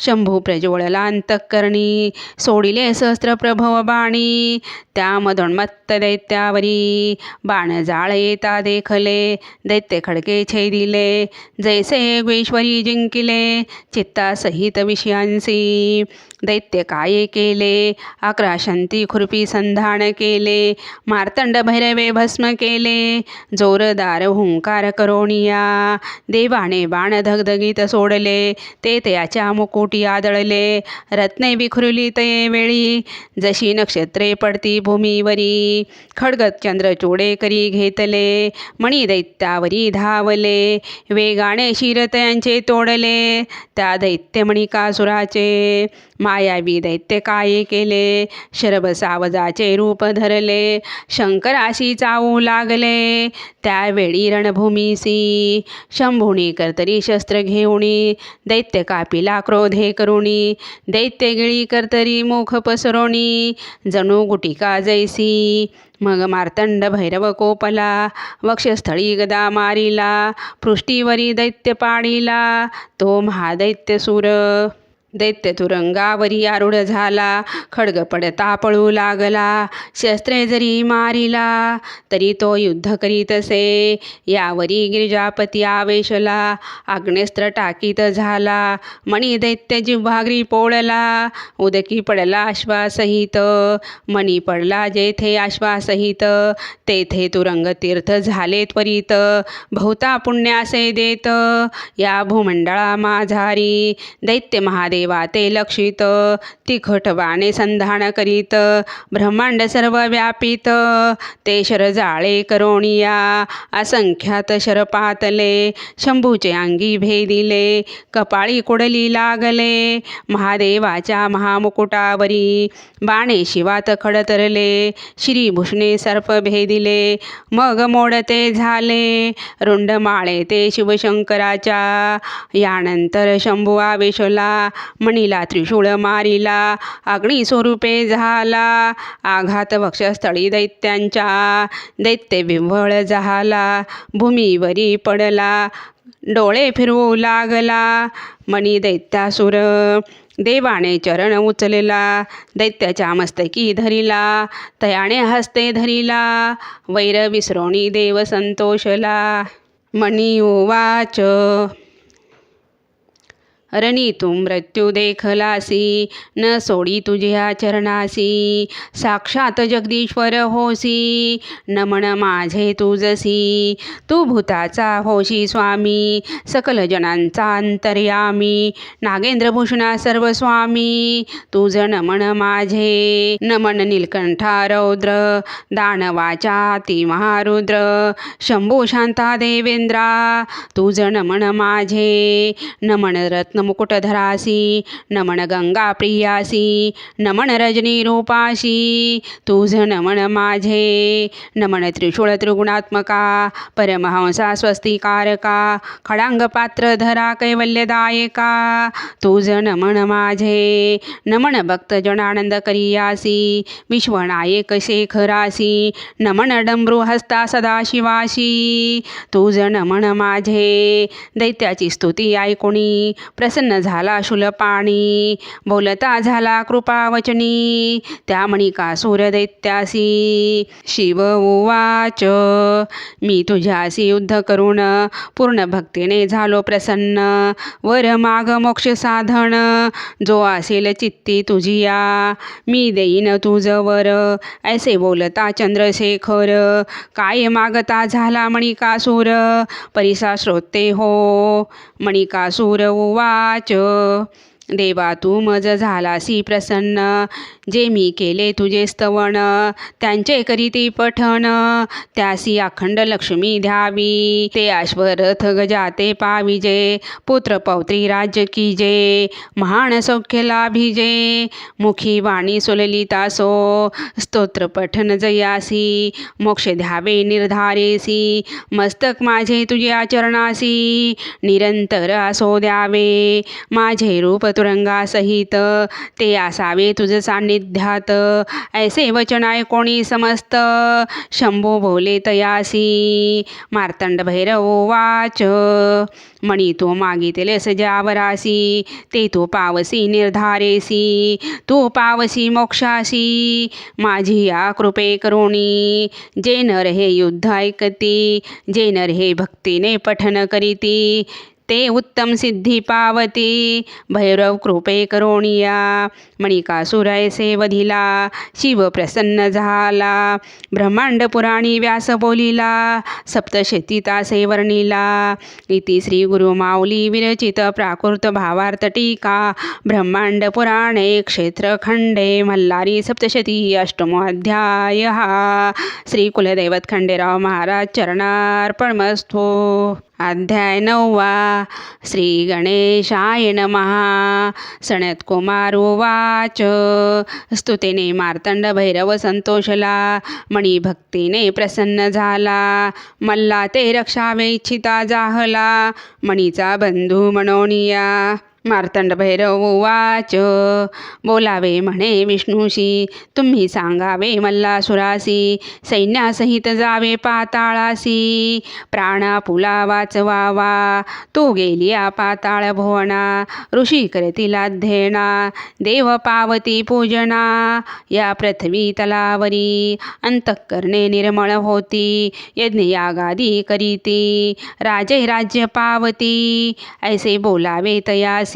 शंभू प्रज्वळला अंतःकरणी सोडिले सहस्त्र प्रभव बाणी त्यामधोन्मत्त दैत्यावरी बाण जाळ येता देखले दैत्य खडके छेदिले जैसे योगेश्वरी जिंकिले चित्तासहित विषयांसी दैत्य काय केले 11 शंती खुरपी संधान केले मार्तंड भैरवे भस्म केले जोरदार हुंकार करोनिया देवाने बाण धगधगीत सोडले ते त्याच्या मुकुटी आदळले रत्ने विखुरली ते वेळी जशी नक्षत्रे पडती भूमीवरी खड्गत चंद्रचूडे करी घेतले मणी दैत्यावरी धावले वेगाने शिर त्यांचे तोडले त्या दैत्यमणिकासुराचे मायावी दैत्य काय केले शरभ सावजाचे रूप धरले शंकराशी चावू लागले त्यावेळी रणभूमीसी शंभुनी कर्तरी शस्त्र घेऊनी दैत्य कापिला क्रोधे करुणी दैत्य गिळी कर्तरी मुख पसरोणी जणू गुटिका जैसी मग मार्तंड भैरव कोपला वक्षस्थळी गदा मारिला पृष्ठीवरी दैत्य पाडिला तो महादैत्यसूर दैत्य तुरंगावरी आरूढ झाला खड्ग पडता पळू लागला शस्त्रे जरी मारिला तरी तो युद्ध करीतसे यावरी गिरिजापती आवेशला आग्नेस्त्र टाकीत झाला मणी दैत्य जिव्हाग्री पोळला उदकी पडला अश्वासहित मणी पडला जेथे अश्वासहित तेथे तुरंग तीर्थ झाले त्वरित बहुता पुण्यासे देत या भूमंडळा माझारी दैत्य महादेव ते लक्षित तिखट बाणे संधान करीत ब्रह्मांड सर्व व्यापित ते शरजाळे करोनिया असंख्यात शरपातले शंभूचे अंगी भेदिले कपाळी कुडली लागले महादेवाच्या महामुकुटावरी बाणे शिवात खडतरले श्रीभूषणे सर्प भेदिले मग मोडते झाले रुंड माळे ते शिवशंकराच्या यानंतर शंभू आवेशला मणीला त्रिशूळ मारिला अग्नी स्वरूपे झाला आघात वक्षस्थळी दैत्यांच्या दैत्य विव्हळ झाला भूमीवरी पडला डोळे फिरवू लागला मणी दैत्यासुर देवाने चरण उचलला दैत्याच्या मस्तकी धरिला तयाने हस्ते धरिला वैर विसरोणी देव संतोषला मणी उवाच रणी तू मृत्यू देखलासी, न सोडी तुझ्या चरणासी. साक्षात जगदीश्वर होसी, नमन माझे तुझसी. तू भूताचा होशी स्वामी, सकल जनांचा अंतर्यामी. नागेंद्रभूषणा सर्व स्वामी, तुझ नमन माझे. नमन नीलकंठा रौद्र, दानवाचा ती महारुद्र. शंभू शांता देवेंद्रा, तुझ नमन माझे. नमन रत्नमुकुटधरासी, नमन गंगा प्रियासी. नमन रजनी रूपाशी, तुझ नमन माझे. नमन त्रिशूळ त्रिगुणात्मका, परमहंसा स्वस्तिकारका. खडांग पात्रधरा कैवल्यदायका, तुझ नमन माझे. नमन भक्तजनानंद करियासी, विश्वनायक शेखरासी. नमन डमरू हस्ता सदाशिवाशी, तुझ नमन माझे. दैत्याची स्तुती ऐकोणी, प्रसन्न झाला शूलपाणी. बोलता झाला कृपावचनी, त्या मणिकासूर दैत्यासी. शिव उवाच, मी तुझ्यासी युद्ध करून, पूर्ण भक्तीने झालो प्रसन्न. वर माग मोक्ष साधन, जो असेल चित्ती तुझिया. मी देईन तुझ वर, ऐसे बोलता चंद्रशेखर. काय मागता झाला मणिकासूर, परिसा श्रोते हो. मणिकासूर उवाच, देवा तू मज झालासी प्रसन्न. जे मी केले तुझे स्तवन, त्यांचे करीती पठण. त्यासी अखंड लक्ष्मी द्यावी, ते अश्वरथ गजाते पाविजे. पुत्र पौत्री राज्य कीजे, महान सौख्य लाभिजे. मुखी वाणी सुललितासो, स्तोत्र पठन जयासी. मोक्ष द्यावे निर्धारेसी, मस्तक माझे तुझ्या चरणासी. निरंतर असो द्यावे, माझे रूप तुरंगासहित. ते असावे तुझ सान्निध्यात, ऐसे वचन ऐकोणी समस्त. शंभू बोले तयासी. मार्तंड भैरव वाच, मणी तू मागितले सजावरासी. ते तू पावसी निर्धारेसी, तू पावसी मोक्षासी. माझी या कृपे करुणी, जे नर हे युद्ध ऐकती. जे नर हे भक्तीने पठन करीती, ते उत्तम सिद्धी पावती. भैरव कृपे करोनिया, मणिकासूर ऐसे वधिला. शिव प्रसन्न झाला, ब्रह्मांड पुराणी व्यास बोलिला. सप्तशती तासे वर्णिला. इति श्री गुरु माऊली विरचित प्राकृत भावार्थ टीका. ब्रह्मांड पुराणे क्षेत्रखंडे मल्हारी सप्तशती अष्टमो अध्याय. श्री कुलदैवत खंडेराव महाराज चरणार्पणमस्तु. अध्याय 9. श्री गणेशाय नमः. सनत कुमार उवाच, स्तुतीने मार्तंड भैरव संतोषला. मणी भक्तीने प्रसन्न झाला, मल्ला ते रक्षावे इच्छिता जाहला. मणीचा बंधू मनोनिया. मार्तंड भैरव उवाच, बोलावे म्हणे विष्णूशी. तुम्ही सांगावे मल्लासुरासी, सैन्यासहित जावे पाताळासी. प्राणापुला वाचवावा, तू गेलिया पाताळ भुवना. ऋषी करतील अध्ययना, देव पावती पूजना. या पृथ्वी तलावरी, अंतःकरणे निर्मळ होती. यज्ञ यागादी करीती, राजे राज्य पावती. ऐसे बोलावे तयासी,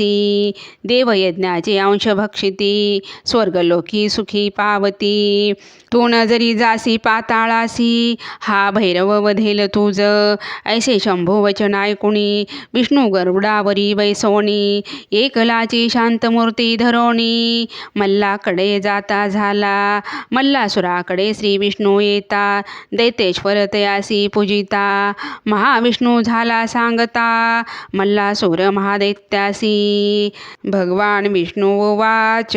देवयज्ञाचे अंश भक्षिती. स्वर्गलोकी सुखी पावती. तू न जरी जासी पाताळासी, हा भैरव वधेल तुझ. ऐसे शंभू वचन ऐकुणी, विष्णू गरुडावरी बैसोनी. एकलाची शांतमूर्ती धरोणी, मल्लाकडे जाता झाला. मल्लासुराकडे श्री विष्णू येता, दैतेश्वर तयासी पूजिता. महाविष्णू झाला सांगता, मल्लासुर महादैत्यासी. भगवान विष्णू उवाच,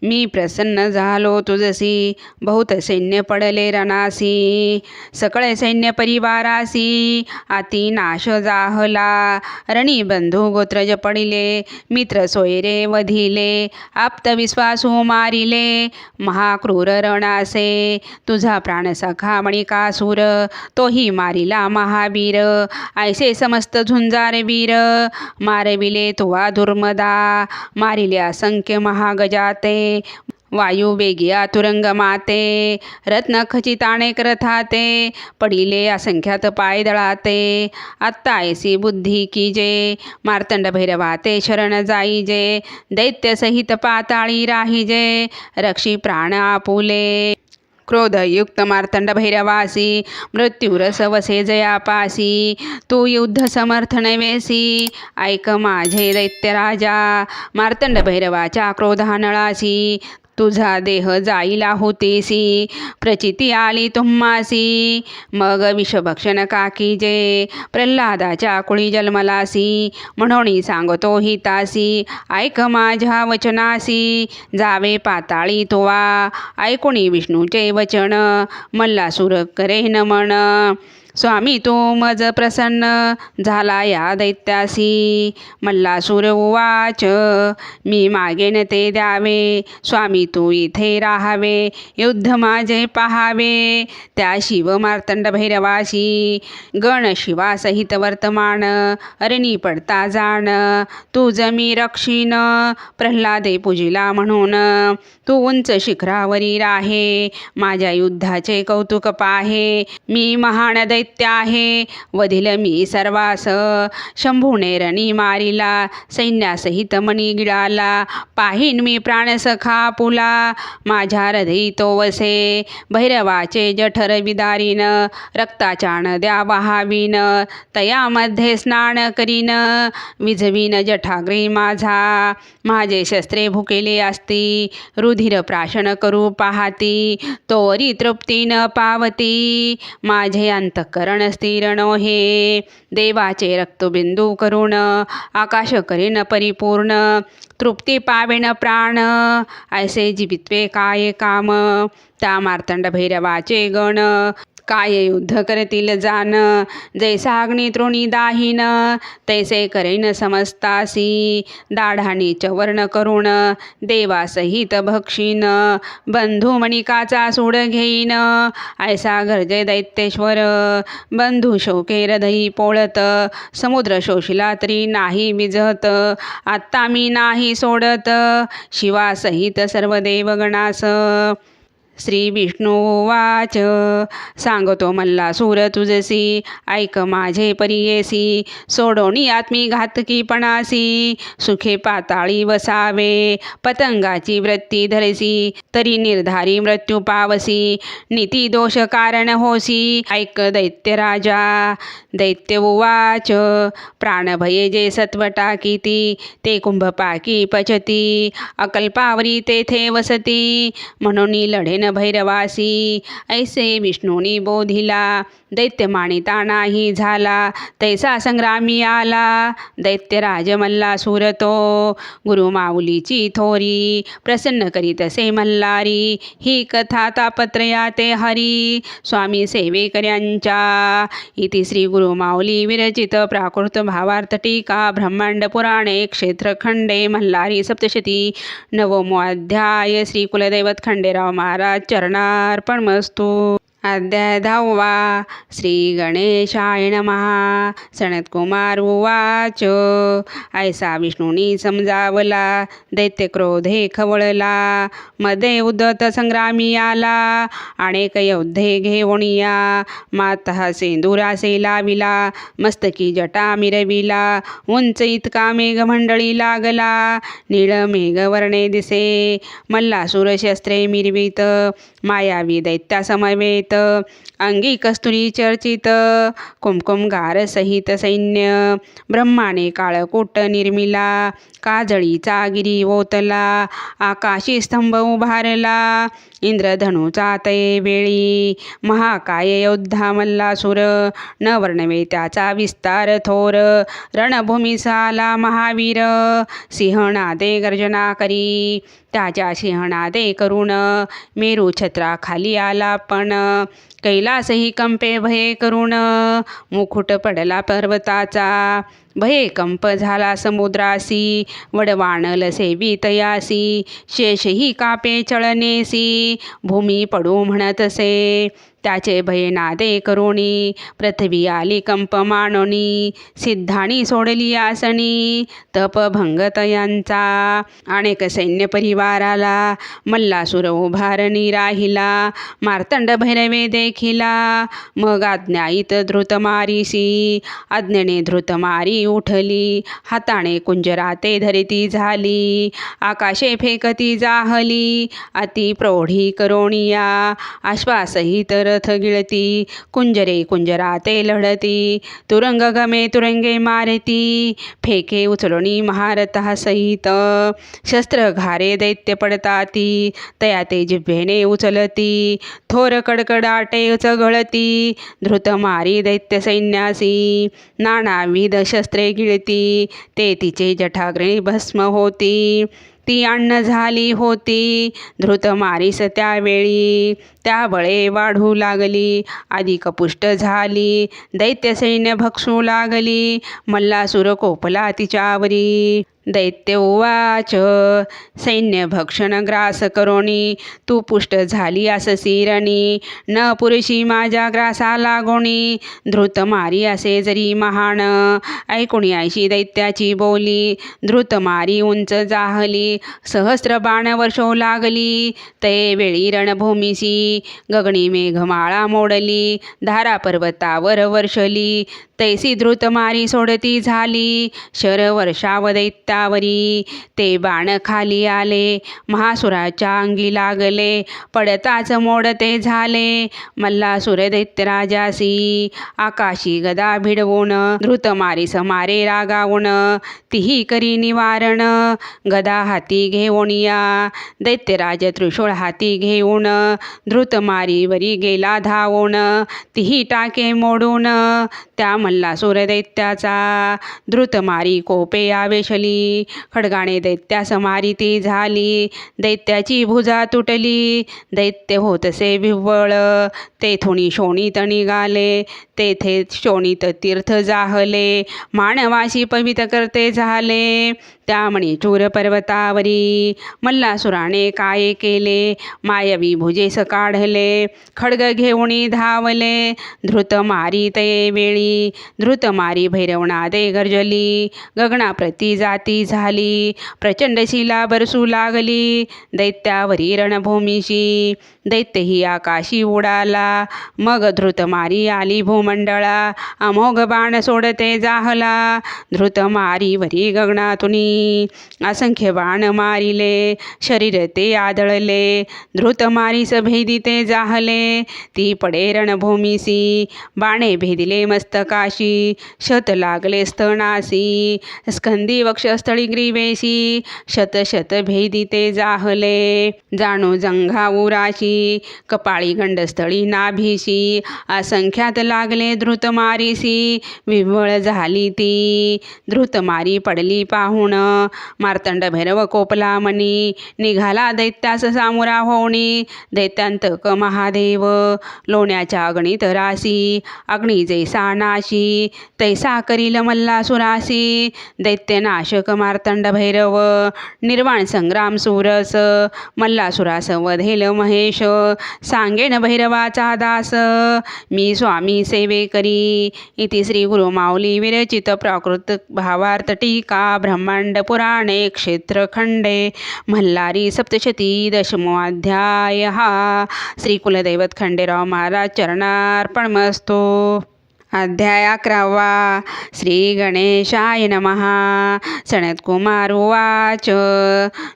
मी प्रसन्न झालो तुझसी. बहुत सैन्य पडले रणासी, सकळे सैन्य परिवारासी. अति नाश जाहला, रणी बंधू गोत्रज पडिले. मित्र सोयरे वधिले, आप्त विश्वासू मारिले. महाक्रूर रणासे, तुझा प्राणसखा मणिकासूर. तोही मारिला महावीर, ऐसे समस्त झुंजार वीर. मारविले तुवा दुर्मदा, मारिले असंख्य महागजाते. वायू वेगिया तुरंग माते रत्न खचिताणे रथाते पडिले असंख्यात पाय दळाते आत्ता ऐसी बुद्धी की जे मार्तंड भैरवाते शरण जाईजे दैत्यसहित पाताळी राहिजे रक्षी प्राण आपुले क्रोधयुक्त मार्तंड भैरवासी मृत्यूरस वसे जयापासी तू युद्ध समर्थ नवेसी ऐक माझे दैत्यराजा मार्तंड भैरवाच्या क्रोधानळासी तुझा देह जाईला होतेसी प्रचिती आली तुम्हासी मग विषभक्षण काकीजे प्रल्हादाच्या कुळी जन्मलासी म्हणून सांगतो हितासी ऐक माझ्या वचनासी जावे पाताळी तोवा ऐकुणी विष्णूचे वचन मल्लासूर करे नमन स्वामी तू मज प्रसन्न झाला या दैत्यासी मल्लासूर उवाच मी मागेन ते द्यावे स्वामी तू इथे राहावे युद्ध माझे पहावे त्या शिव मार्तंड भैरवाशी गण शिवासहित वर्तमान अरणी पडता जाण तू जमी रक्षीन प्रल्हादे पूजिला म्हणून तू उंच शिखरावरी राहे माझ्या युद्धाचे कौतुक पाहे मी महान दैत्य आहे वधिल मी सर्वास शंभूने रणी मारिला सैन्यासहित मणी गिळाला पाहीन मी प्राणसखा पुला माझ्या हृदयी तो वसे भैरवाचे जठर विदारीन रक्ताच्या नद्या वहावीन तयामध्ये स्नान करीन विझवीन जठाग्री माझा माझे शस्त्रे भुकेले असती रुधिर प्राशन करू पाहती तोरी तृप्ती न पावती माझे अंतःकरण स्थिर नोहे देवाचे रक्तबिंदू करून आकाश करीन परिपूर्ण तृप्ती पावेन प्राण ऐसे जीवित्वे काय काम त्या मार्तंड भैरवाचे गण काय युद्ध करतील जान जैसा अग्नी तृणी दाहीन तैसे करेन समस्तासी दाढानी चवर्ण करुण देवासहित भक्षीन बंधू मणिकाचा सूड घेईन ऐसा गरजे दैत्येश्वर बंधू शोके हृदयी पोळत समुद्र शोषिला तरी नाही विजत आत्ता मी नाही सोडत शिवासहित सर्व देवगणास श्री विष्णू वाच सांगतो मल्लासूर तुझसी ऐक माझे परियेसी सोडोनी आत्मी घातकीपणासी सुखे पाताळी वसावे पतंगाची वृत्ती धरसी तरी निर्धारी मृत्यू पावसी नीती दोष कारण होसी ऐक दैत्य राजा दैत्य उवाच प्राणभये जे सत्व टाकीती ते कुंभपाकी पचती अकल्पावरी तेथे वसती म्हणून लढेन भैरवासी ऐसे विष्णूनी बोधिला दैत्य मानिता नाही झाला तैसा संग्रामी आला दैत्यराज मल्लासूर तो गुरु माऊलीची थोरी प्रसन्न करीतसे मल्हारी ही कथा तापत्रया ते हरी स्वामी सेवेकऱ्यांच्या इति श्री गुरु माऊली विरचित प्राकृत भावार्थ टीका ब्रह्मांड पुराणे क्षेत्रखंडे मल्हारी सप्तशती नवमो अध्याय श्री कुलदैवत खंडेराव महाराज चरणार्पणमस्तु अध्याय 10 श्री गणेशाय नमः सनत्कुमार उवाच ऐसा विष्णूनी समजावला दैत्य क्रोधे खवळला मध्ये उद्धत संग्रामी आला अनेक योद्धे घेऊनिया मातः सेंदुरासे लाविला मस्तकी जटा मिरविला उंच इतका मेघमंडळी लागला नीळ मेघवर्णे दिसे मल्लासूर शस्त्रे मिरवित मायावी दैत्या समवेत अंगी कस्तुरी चर्चित कुमकुमगार सहित सैन्य ब्रह्माने काळकूट निर्मिला काजळीचा गिरी ओतला आकाशी स्तंभ उभारला इंद्रधनुचा ते वेळी महाकाय योद्धा मल्लासूर न वर्णवे त्याचा विस्तार थोर रणभूमी साला महावीर सिंहनादे गर्जना करी त्याच्या सिंहनादे करून मेरू छत्रा खाली आला पण कैलासही कंपे भये करुण, मुकुट पडला पर्वताचा. भये कंप झाला समुद्रासी, वडवाणल सेवितयासी. शेषही कापे चळनेसी, भूमी पडू म्हणतसे. त्याचे भय नादे करुणी, पृथ्वी आली कंप मानोनी. सिद्धाणी सोडली आसनी, तप भंगतयांचा. अनेक सैन्य परिवाराला, मल्लासुर उभारणी राहिला. मार्तंड भैरवे देखिला, मग आज्ञायित धृतमारीसी. आज्ञेने धृतमारी उठली, हाताने कुंजरा ते धरिती झाली. आकाशे फेकती जाहली, अति प्रौढी करोनिया. आश्वासहित रथ गिळती, कुंजरे कुंजरा ते लढती. तुरंग गमे तुरंगे मारती, फेके उचलणी महारथा सहित. शस्त्र घारे दैत्य पडताती, तया ते जिभेने उचलती. थोर कडकडाटे चघळती, धृतमारी दैत्य सैन्यासी. नानाविध शस्त्रे गिळती, ते तिचे जठाग्रे भस्म होती. ती अन्न झाली होती धृतमारीस त्यावेळी. त्या बळे वाढू लागली, अधिक पुष्ट झाली. दैत्य सैन्य भक्षू लागली, मल्लासुर कोपला तिच्यावरी. दैत्य उवाच, सैन्य भक्षण ग्रास करोनी, तू पुष्ट झाली अससिरणी. न पुरुषी माझ्या ग्रासा लागोणी, धृतमारी असे जरी महान. ऐकुणी ऐशी दैत्याची बोली, धृतमारी उंच जाहली. सहस्र बाण वर्षो लागली, ते वेळी रणभूमीसी. गगनी मेघमाळा मोडली, धारा पर्वतावर वर्षली. तैसी धृतमारी सोडती झाली, शर वर्षाव दैत्यावरी. ते बाण खाली आले, महासुराच्या अंगी लागले. पडताच मोडते झाले, मल्लासुर दैत्यराजासी. आकाशी गदा भिडवून, धृतमारी समारे रागावून. तीही करी निवारण, गदा हाती घेऊनिया. दैत्यराज त्रिशूळ हाती घेऊन, धृतमारीवरी गेला धावून. तीही टाके मोडून, त्या मल्लासुर दैत्याचा. धृतमारी कोपे आवेशली, खड्गाने दैत्यास मारिती झाली. दैत्याची भुजा तुटली, दैत्य होतसे विव्वळ. तेथुनी शोणित निघाले, तेथे शोणित तीर्थ जाहले. मानवाशी पवित करते झाले, त्या मणिचूर पर्वतावरी. मल्लासुराने काय केले, मायवी भुजेस काढले. खड्ग घेऊनी धावले, धृतमारी ते वेळी. धृतमारी भैरवनादे गर्जली, गगनाप्रती जाती झाली. प्रचंड शिला बरसू लागली, दैत्यावरी रणभूमीशी. दैत्यही आकाशी उडाला, मग धृतमारी आली भूमंडळा. अमोघ बाण सोडते जाहला, धृतमारीवरी गगनातुनी. असंख्य बाण मारिले, शरीर ते आदळले. धृतमारीस भेदिते जाहले, ती पडे रणभूमीसी. बाणे भेदिले मस्तकाशी, शत लागले स्तनासी. स्कंदी वक्षस्थळी ग्रीवेशी, शत शत भेदिते जाहले. जाणू जंघा उराशी, कपाळी गंडस्थळी नाभीशी. असंख्यात लागले धृतमारीसी, विव्वळ झाली ती. धृतमारी पडली पाहून, मार्तंड भैरव कोपला मनी. निघाला दैत्यास सामुरा होणी, दैत्यांतक महादेव. लोण्याच्या अग्नीत रासी, अग्नी जैसा नाशी. तैसा करील मल्लासुरासी, दैत्यनाशक मार्तंड भैरव. निर्वाण संग्राम सुरस, मल्लासुरास वधेल महेश. सांगेन भैरवाचा दास, मी स्वामी सेवे करी. इति श्री गुरुमाऊली विरचित प्राकृत भावार्थ टीका ब्रह्मांड पुराणे क्षेत्रखंडे मल्हारी सप्तशती दशमो अध्याय. श्री कुलदैवत खंडेराव महाराज चरणार्पणमस्तु. अध्याय 11. श्री गणेशाय नमः. सनत्कुमार उवाच,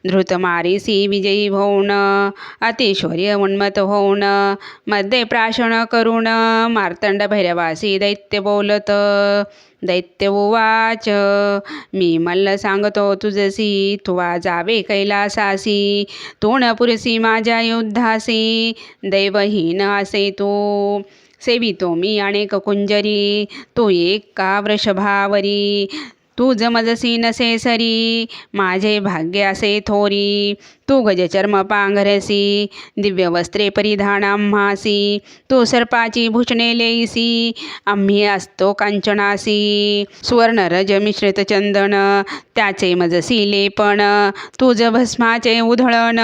धृतमारीसी विजयी होऊन, अतिशौर्य उन्मत होऊन, मध्ये प्राशन करून, मार्तंड भैरवासी दैत्य बोलत. दैत्य उवाच, मी मल्ल सांगतो तुझसी, तुवा जावे कैलासासी. तू न पुरसी माझ्या युद्धासी, दैवहीन असे तू. सेवितो मी अनेक कुंजरी, तू एका वृषभावरी. तू जमजसी नसे सरी, माझे भाग्य असे थोरी. तू गजचर्म पांघरसी दिव्य वस्त्रे परिधान आम्हासी तू सर्पाची भूषणे लेईसी आम्ही असतो कांचनासी सुवर्ण रज मिश्रित चंदन त्याचे मजसी लेपण तुझ भस्माचे उधळण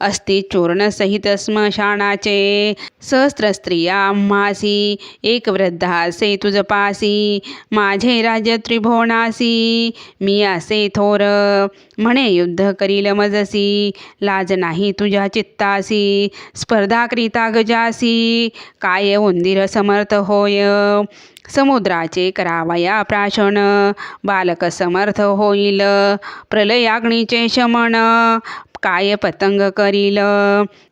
अस्ति चूर्ण सहित स्मशानाचे सहस्त्र स्त्रिया आम्हासी एक वृद्धासे तुझ पासी माझे राज्य त्रिभुवनासी मी असे थोर म्हणे युद्ध करील मजसी लाज नाही तुझ्या चित्तासी स्पर्धा करिता गजासी काय उंदीर समर्थ होय समुद्राचे करावया प्राशन बालक समर्थ होईल प्रलयाग्नीचे शमन काय पतंग करील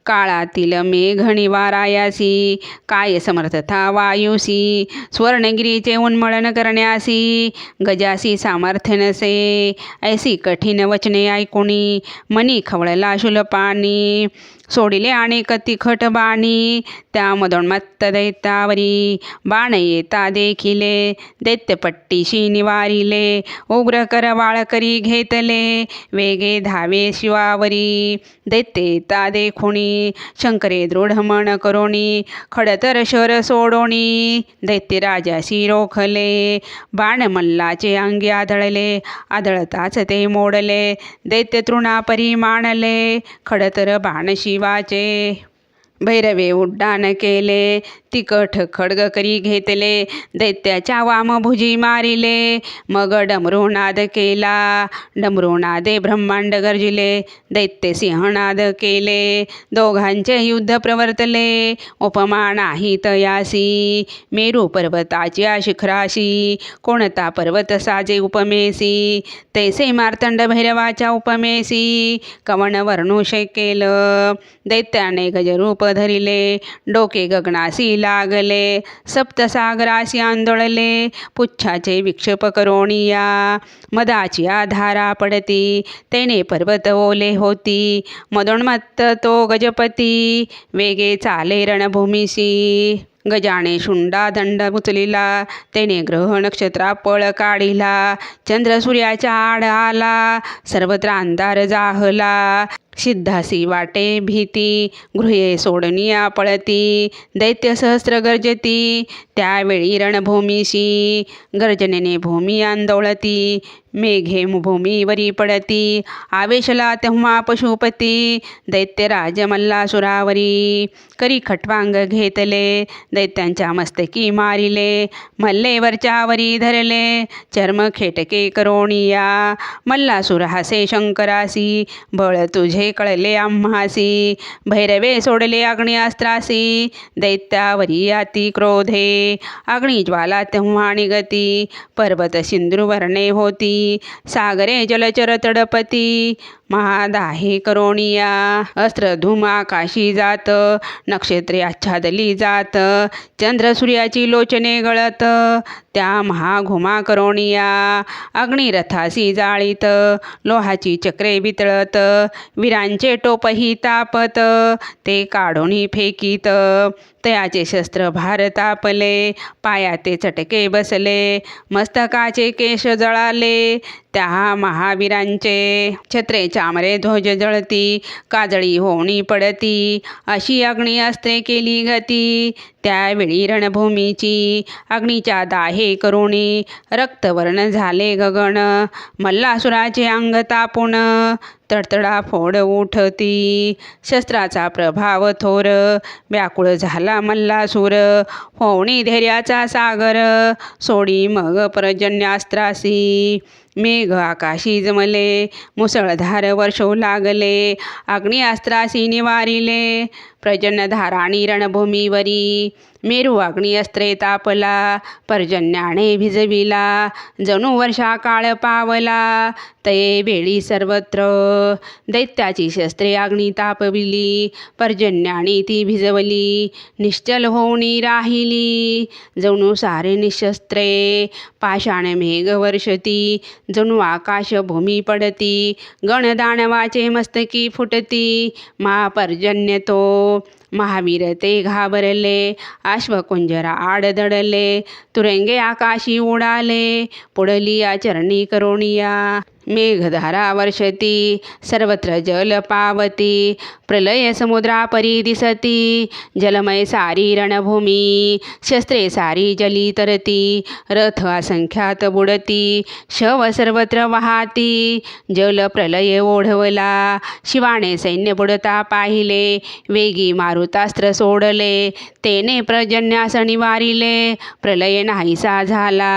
काळातील मेघ निवारायासी काय समर्थता वायुसी स्वर्णगिरीचे उन्मळन करण्यासी गजासी सामर्थ्य नसे ऐसी कठीण वचने ऐकुनी मनी खवळला शूलपाणी सोडिले अनेक तिखट बाणी त्या मदोन्मत्त दैत्यावरी बाण येता देखिले दैत्यपट्टीशी निवारिले उग्र करवाळ करी घेतले वेगे धावे शिवावरी दैत्य येता देखुनी शंकरे दृढ मन करोनी खडतर शर सोडोनी दैत्य राजाशी रोखले बाण मल्लाचे अंगी आदळले आदळताच ते मोडले दैत्य तृणापरी मानले खडतर बाण शिवाचे भैरवे उड्डाण केले तिकट खड्ग करी घेतले दैत्याच्या वामभुजी मारिले मग डमरुनाद केला डमरुनादे ब्रह्मांड गर्जिले दैत्य सिंहनाद केले दोघांचे युद्ध प्रवर्तले उपमा नाही तयासी मेरू पर्वताच्या शिखराशी कोणता पर्वत साजे उपमेसी तैसे मार्तंड भैरवाच्या उपमेसी कवन वर्णू शकेल दैत्याने गजरूप धरिले डोके गगनासी लागले सप्तसागराशी आंदोळले पुच्छाचे विक्षेप करोनिया मदाची धारा पडती तेने पर्वत ओले होती मदोन्मत्त तो गजपती वेगे चाले रणभूमीशी गजाने शुंडा दंड उचलिला तेने ग्रह नक्षत्रा पळ काढिला चंद्र सूर्याच्या आड आला सर्वत्र अंधार जाहला सिद्धासी वाटे भीती गृहे सोडनिया पळती दैत्य सहस्र गर्जती त्यावेळी रणभूमीशी गर्जनेने भूमी आंदोळती मेघे भूमीवरी पडती आवेशला तेव्हा पशुपती दैत्यराज मल्लासुरावरी करी खटवांग घेतले दैत्यांच्या मस्तकी मारिले मल्लेवरच्यावरी धरले चर्म खेटके करोनिया मल्लासुर हासे शंकरासी बळ तुझे कळले आम्हासी भैरवे सोडले अग्निअस्त्रासी दैत्यावरी अति क्रोधे अग्निज्वाला तेव्हा निगती पर्वत सिंधुवर्णे होती सागरे जलचर तडपती महादाहे करोनिया अस्त्र धूम आकाशी जात नक्षत्रे आच्छादली जात चंद्र सूर्याची लोचने गळत त्या महाघुमा करोनिया अग्निरथासी जाळीत लोहाची चक्रे वितळत वीरांचे टोपही तापत ते काढून फेकीत तयाचे शस्त्र भार तापले पायाते चटके बसले मस्तकाचे केश जळाले त्या महावीरांचे छत्रे चामरे ध्वज जळती काजळी होणी पडती अशी अग्निअस्त्रे केली गती त्यावेळी रणभूमीची अग्नीच्या दाहे करुणी रक्तवर्ण झाले गगन मल्लासुराचे अंग तापून तडतडा फोड उठती शस्त्राचा प्रभाव थोर व्याकुळ झाला मल्लासुर होणी धैर्याचा सागर सोडी मग पर्जन्यास्त्रासी मेघ आकाशी जमले मुसळधार वर्षो लागले अग्निअस्त्रासी निवारिले प्रजन्यधाराणी रणभूमीवरी मेरू अग्निअस्त्रे तापला पर्जन्याने भिजविला जणू वर्षा काळ पावला तये वेळी सर्वत्र दैत्याची शस्त्रे अग्नी तापविली पर्जन्याने ती भिजवली निश्चल होऊनी राहिली जणू सारे निशस्त्रे पाषाण मेघ वर्षती जणू आकाश भूमी पडती गणदानवाचे मस्तकी फुटती महापर्जन्य तो महावीर ते घाबरले अश्वकुंजरा आड दडले तुरंगे आकाशी उडाले पुढली आचरणी करोनिया मेघधारा वर्षती सर्वत्र जल पावती प्रलय समुद्रापरी दिसती जलमय सारी रणभूमी शस्त्रे सारी जली तरती रथ असंख्यात बुडती शव सर्वत्र वाहती जल प्रलय ओढवला शिवाने सैन्य बुडता पाहिले वेगी मारुतास्त्र सोडले तेने पर्जन्यास निवारिले प्रलय नाहीसा झाला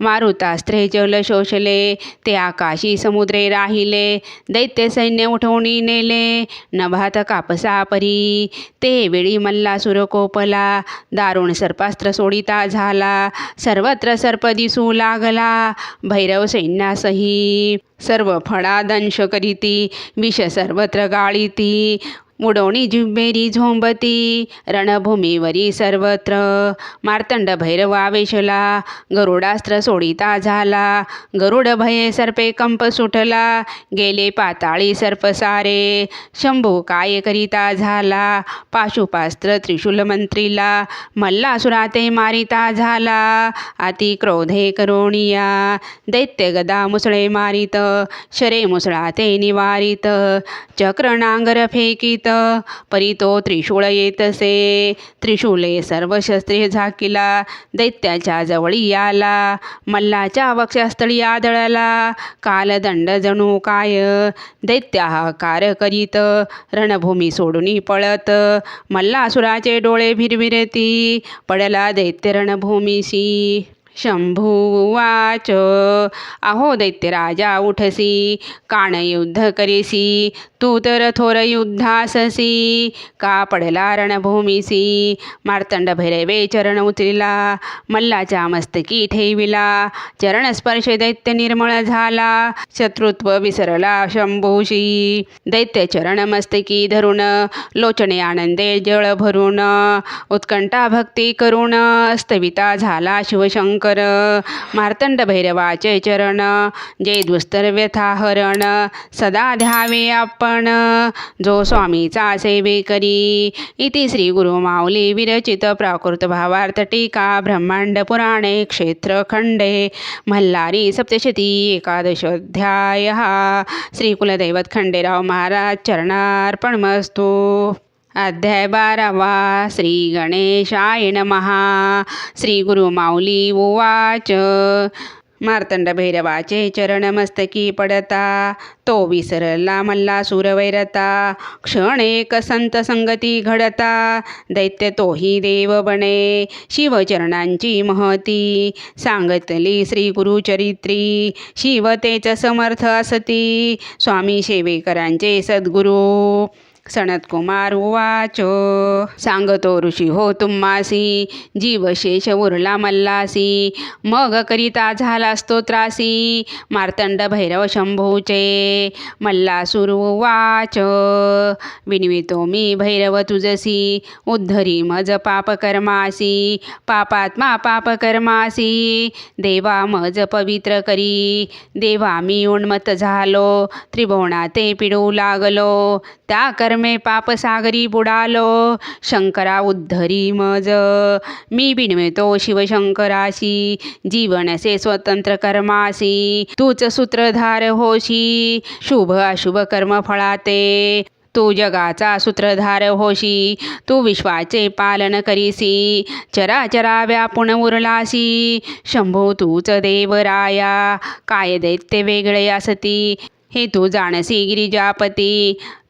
मारुतास्त्रे जल शोषले ते आकाशी समुद्रे राहिले दैत्य सैन्य उठवणी नेले नभात कापसा परी ते वेळी मल्लासुर कोपला दारुण सर्पास्त्र सोडिता झाला सर्वत्र सर्प दिसू लागला भैरव सैन्यासही सर्व फळा दंश करीती विष सर्वत्र गाळीती उडवणी जिव्हेरी झोंबती रणभूमीवरी सर्वत्र मार्तंड भैरवा वेशला गरुडास्त्र सोडिता झाला गरुड भये सर्पे कंप सुटला गेले पाताळी सर्प सारे शंभू काय करिता झाला पाशुपास्त्र त्रिशूल मंत्रीला मल्लासुरा ते मारिता झाला अति क्रोधे करोणिया दैत्य गदा मुसळे मारित शरे मुसळा ते निवारित चक्र नांगर फेकीत परी तो त्रिशूळ येतसे त्रिशूले सर्व शस्त्रे झाकिला दैत्याच्या जवळी आला मल्लाच्या वक्षस्थळी आदळला कालदंड जणू काय दैत्य हाकार करीत रणभूमी सोडून पळत मल्लासुराचे डोळे भिरभिरती पडला दैत्य रणभूमीशी शंभुवाच अहो दैत्यराजा उठसी काण युद्ध करीसी तू तर थोर युद्धाससी का पडला रणभूमीसी मार्तंड भैरवे चरण उचलिला मल्लाच्या मस्तकी ठेविला चरण स्पर्श दैत्य निर्मळ झाला शत्रुत्व विसरला शंभूशी दैत्य चरण मस्तकी धरून लोचने आनंदे जळ भरून उत्कंठा भक्ती करून स्तविता झाला शिवशंकर मार्तंड भैरवाचे चरण जे दुस्तर व्यथा हरण सदा ध्यावे आपण जो स्वामीचा सेवे करी इति श्री गुरु माऊली विरचित प्राकृत भावार्थ टीका ब्रह्मांड पुराणे क्षेत्रखंडे मल्हारी सप्तशती एकादश अध्याय श्री कुलदैवत खंडेराव महाराज चरणार्पणमस्तु अध्याय 12 श्री गणेशाय नमः श्री गुरु माऊली उवाच मार्तंड भैरवाचे चरण मस्तकी पडता तो विसरला मल्लासुर वैरता क्षण एक संत संगती घडता दैत्य तोही देव बने शिवचरणांची महती सांगतली श्री गुरुचरित्री शिव तेच समर्थ असती स्वामी सेवेकरांचे सद्गुरू सनत्कुमार उवाच सांगतो ऋषी हो तुम्हासी जीवशेष उरला मल्लासी मग करिता झाला स्तोत्रासी मार्तंड भैरव शंभूचे मल्लासुर उवाच विनवितो मी भैरव तुझसी उद्धरी मज पापकर्मासी पापात्मा पापकर्मासी देवा मज पवित्र करी देवा मी उन्मत्त झालो त्रिभुवना ते पिडू लागलो त्या कर्मे पाप सागरी बुडालो शंकरा उद्धरी मज मी बिनवितो शिवशंकराशी जीवनसे स्वतंत्र कर्मासी तूच सूत्रधार होशी शुभ अशुभ कर्म फळाते तू जगाचा सूत्रधार होशी तू विश्वाचे पालन करीसी चराचरा व्यापून उरलासी शंभू तूच देवराया काय दैत्य वेगळे असती हे तू जाणसी गिरिजापती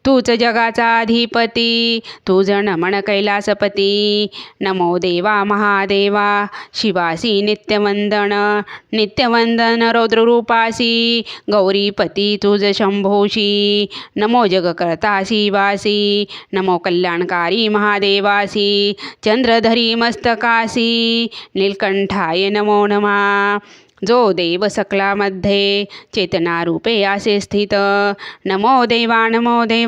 तूच जगाचा अधिपती तुझ नमन कैलासपती नमो देवा महादेवा शिवासी नित्यवंदन रौद्ररूपासी गौरीपती तुझ शंभोशी नमो जगकर्ता शिवासी नमो कल्याणकारी महादेवासी चंद्रधरी मस्तकासी नीलकंठाय नमो नमः जो देव सकलामध्ये चेतनारूपे असे स्थित नमो देवा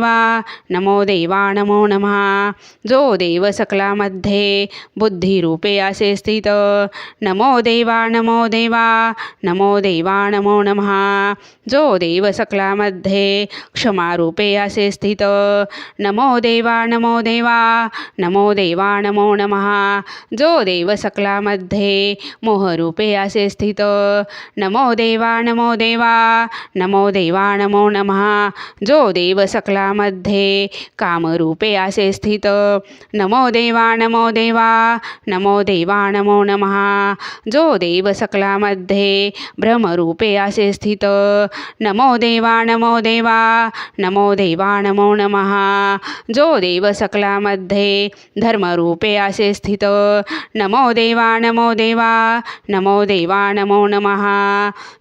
देवा नमो देवा नमो नमः जो देव सकलामध्ये बुद्धिरूपे असे स्थित नमो देवा नमो देवा नमो देवा नमो नमः जो देव सकलामध्ये क्षमारूपे असे स्थित नमो देवा नमो देवा नमो देवा नमो नमः जो देव सकलामध्ये मोहरूपे असे स्थित नमो देवा नमो देवा नमो देवा नमो नमः जो देव सकलामध्ये कामरूपे असे स्थित नमो देवा नमो देवा नमो देवा नमो नमः जो देव सकलामध्ये ब्रह्मरूपे असे स्थित नमो देवा नमो देवा नमो देवा नमो नमः जो देव सकलामध्ये धर्मरूपे असे स्थित नमो देवा नमो देवा नमो देवा नमो नमः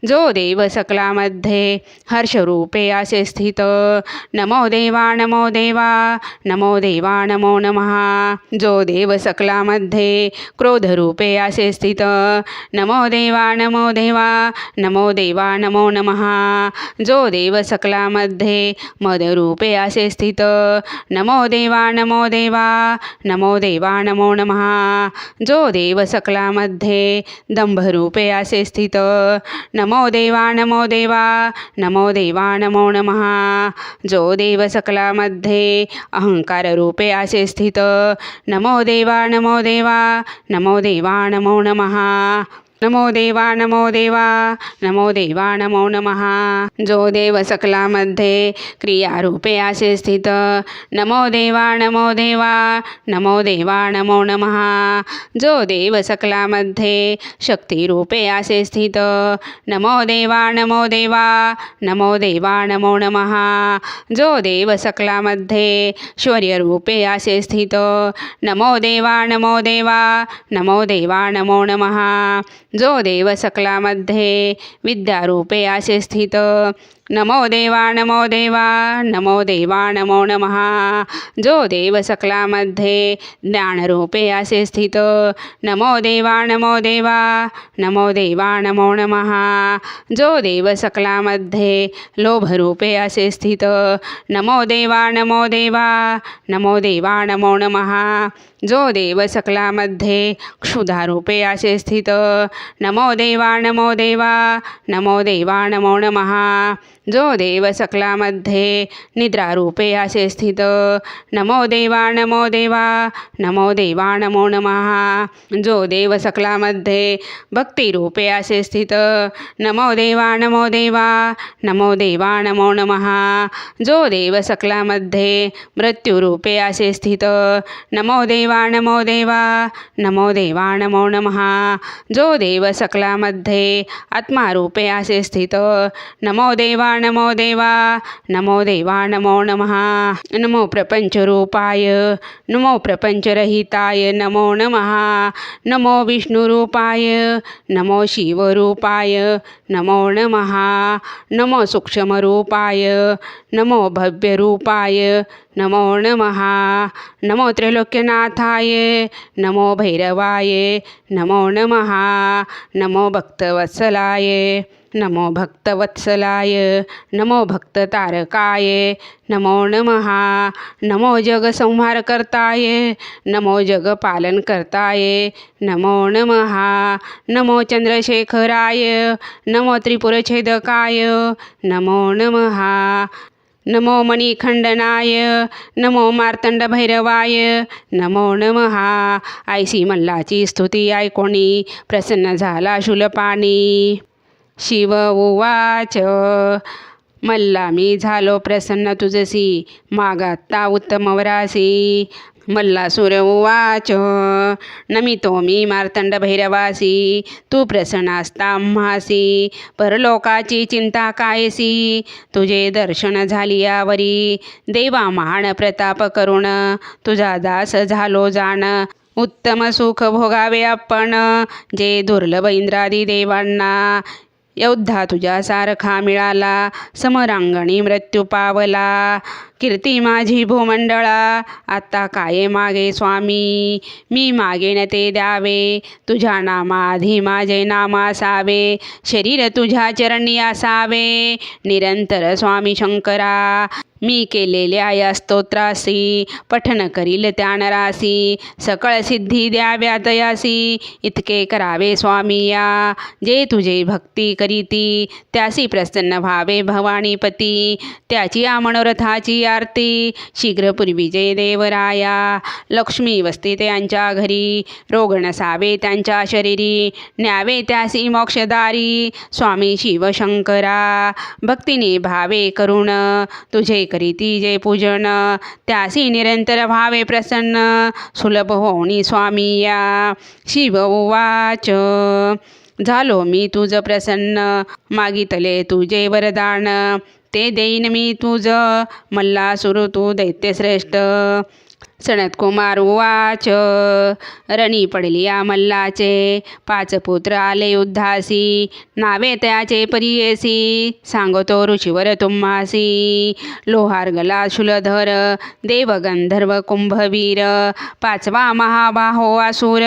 जो देव सकलामध्ये हर्षरूपे असे स्थित नमो देवा नमो देवा नमो देवा नमो नमः जो देव सकलामध्ये क्रोधरूपे असे स्थित नमो देवा नमो देवा नमो देवा नमो नमः जो देव सकलामध्ये मदरूपे असे स्थित नमो देवा नमो देवा नमो देवा नमो नमः जो देव सकलामध्ये दंभरूपे असे स्थित नमो देवा नमो देवा नमो देवा नमो नमः जो देव सकलामध्ये अहंकाररूपे असे स्थित नमो देवा नमो देवा नमो देवा नमो नमः नमो देवा नमो देवा नमो देवा नमो नमः जो देव सकलामध्ये क्रियारूपे असे स्थित नमो देवा नमो देवा नमो देवा नमो नमः जो देव सकलामध्ये शक्तिरूपे असे स्थित नमो देवा नमो देवा नमो देवा नमो नमः जो देव सकलामध्ये शौर्यरूपे असे स्थित नमो देवा नमो देवा नमो देवा नमो नमः जो देव सकलामध्ये विद्यारूपे असे स्थित नमो देवा नमो देवा नमो देवा नमो नमः जो देव सकलामध्ये ज्ञानरूपे असे स्थित नमो देवा नमो देवा नमो देवा नमो नमः जो देव सकलामध्ये लोभरूपे असे स्थित नमो देवा नमो देवा नमो देवा नमो नमः जो देव सकलामध्ये क्षुधारूपे असे स्थित नमो देवा नमो देवा नमो देवा नमो नमः जो देव सकलामध्ये निद्रारूपे असे स्थित नमो देवा नमो देवा नमो देवा नमो नमः जो देव सकलामध्ये भक्तिरूपे असे स्थित नमो देवा नमो देवा नमो देवा नमो नमः जो देव सकलामध्ये मृत्यूरूपे असे स्थित नमो देवा नमो देवा नमो देवा नमो नमः जो देव सकलामध्ये आत्मारूपे असे स्थित नमो देवा नमो देवा नमो देवा नमो नमः नमो प्रपंचरूपाय नमो प्रपंचरहिताय नमो नमः नमो विष्णुरूपाय नमो शिवरूपाय नमो नमः नमो सूक्ष्मरूपाय नमो भव्यरूपाय नमो नमः नमो त्रैलोक्यनाथाय नमो भैरवाय नमो नमः नमो भक्तवत्सलाय नमो भक्तवत्सलाय नमो भक्ततारकाय नमो नमः नमो जगसंहारकर्ताय नमो जगपालनकर्ताय नमो नमः नमो चंद्रशेखराय नमो त्रिपुरछेदकाय नमो नमः नमो मणिखंडनाय नमो मार्तंडभैरवाय नमो नमः ऐसी मल्लाची स्तुती ऐकोणी प्रसन्न झाला शूलपाणी शिव उवाच मल्ला मी झालो प्रसन्न तुझसी मागात्ता उत्तम वरासी मल्लासुर उवाच नमितो मी मार्तंड भैरवासी तू प्रसन्नास्ताम्हासी परलोकाची चिंता कायसी तुझे दर्शन झाली यावरी देवा महान प्रताप करुण तुझा दास झालो जाण उत्तम सुख भोगावे आपण जे दुर्लभ इंद्रादी देवांना योद्धा तुझ्या सारखा मिळाला समरांगणी मृत्यू पावला कीर्ती माझी भूमंडळा आत्ता काय मागे स्वामी. मी मागेन ते द्यावे तुझ्या नामाधी माझे नाम असावे. शरीर तुझ्या चरणी असावे निरंतर स्वामी शंकरा. मी केलेल्या या स्तोत्रासी पठन करील त्या नरासी. सकळ सिद्धी द्याव्या तयासी इतके करावे स्वामी या. जे तुझे भक्ती करीती त्यासी प्रसन्न व्हावे भवानीपती. त्याची या मनोरथाची आरती शीघ्र पूर्वीचे देवराया. लक्ष्मी वसते त्यांच्या घरी रोग नसावे त्यांच्या शरीरी. न्यावे त्यासी मोक्षदारी स्वामी शिवशंकरा. भक्तीने भावे करुण तुझे करीती जे पूजन त्यासी निरंतर भावे प्रसन्न सुलभ होणी स्वामी या. शिव उवाच झालो मी तुझ प्रसन्न मागितले तुझे वरदान. ते देईन मी तुझ मल्लासुर तू दैत्यश्रेष्ठ. सनत्कुमार उवाच रणी पडलिया मल्लाचे 5 पुत्र आले युद्धासी. नावे त्याचे परियेसी सांगतो ऋषीवर तुम्हासी. लोहार गला शूलधर देव गंधर्व कुंभवीर. 5वा महाबाहो असुर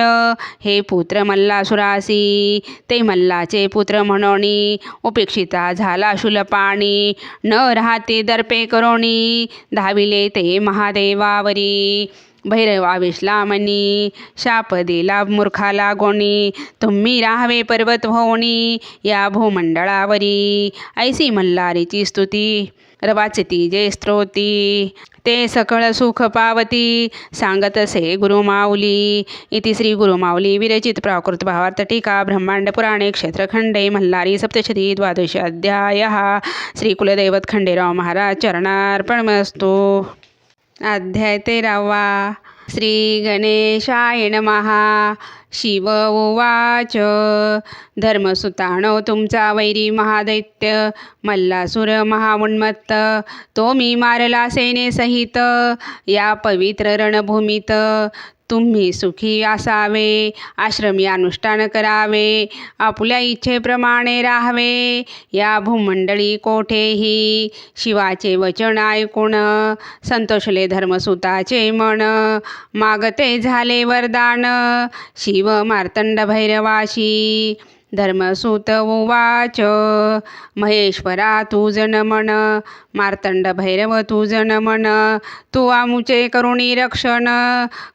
हे पुत्र मल्लासुरासी. ते मल्लाचे पुत्र म्हणोनी उपेक्षिता झाला शूलपाणी. न राहते दर्पे करोनी धाविले ते महादेवावरी. भैरवा विश्ला मनी शाप दिला मूर्खाला गोणी. तुम्ही राहावे पर्वत होणी या भूमंडळावरी. ऐसी मल्हारीची स्तुती रवाचती जे स्तोती. ते सकळ सुख पावती सांगत से गुरुमाऊली. इति श्री गुरुमाऊली विरचित प्राकृत भावार्थ टीका ब्रह्मांड पुराणे क्षेत्रखंडे मल्हारी सप्तशती 12 अध्यायः. श्री कुलदैवत खंडेराव महाराज चरणार्पणमस्तु. अध्याय 13. श्री गणेशाय नमः. शिव उवाच धर्मसुतानो तुमचा वैरी महादैत्य मल्लासुर महाउन्मत्त. तो मी मारला सेनेसहित या पवित्र रणभूमीत. तुम्ही सुखी असावे आश्रमी अनुष्ठान करावे आपुल्या इच्छेप्रमाणे राहावे या भूमंडळी कोठेही. शिवाचे वचन ऐकून संतोषले धर्मसुताचे मन. मागते झाले वरदान शिव मार्तंड भैरवाशी. धर्मसुत उवाच महेश्वरा तुझ नमन मार्तंड भैरव तुझ नमन. तू आमुचे करुणी रक्षण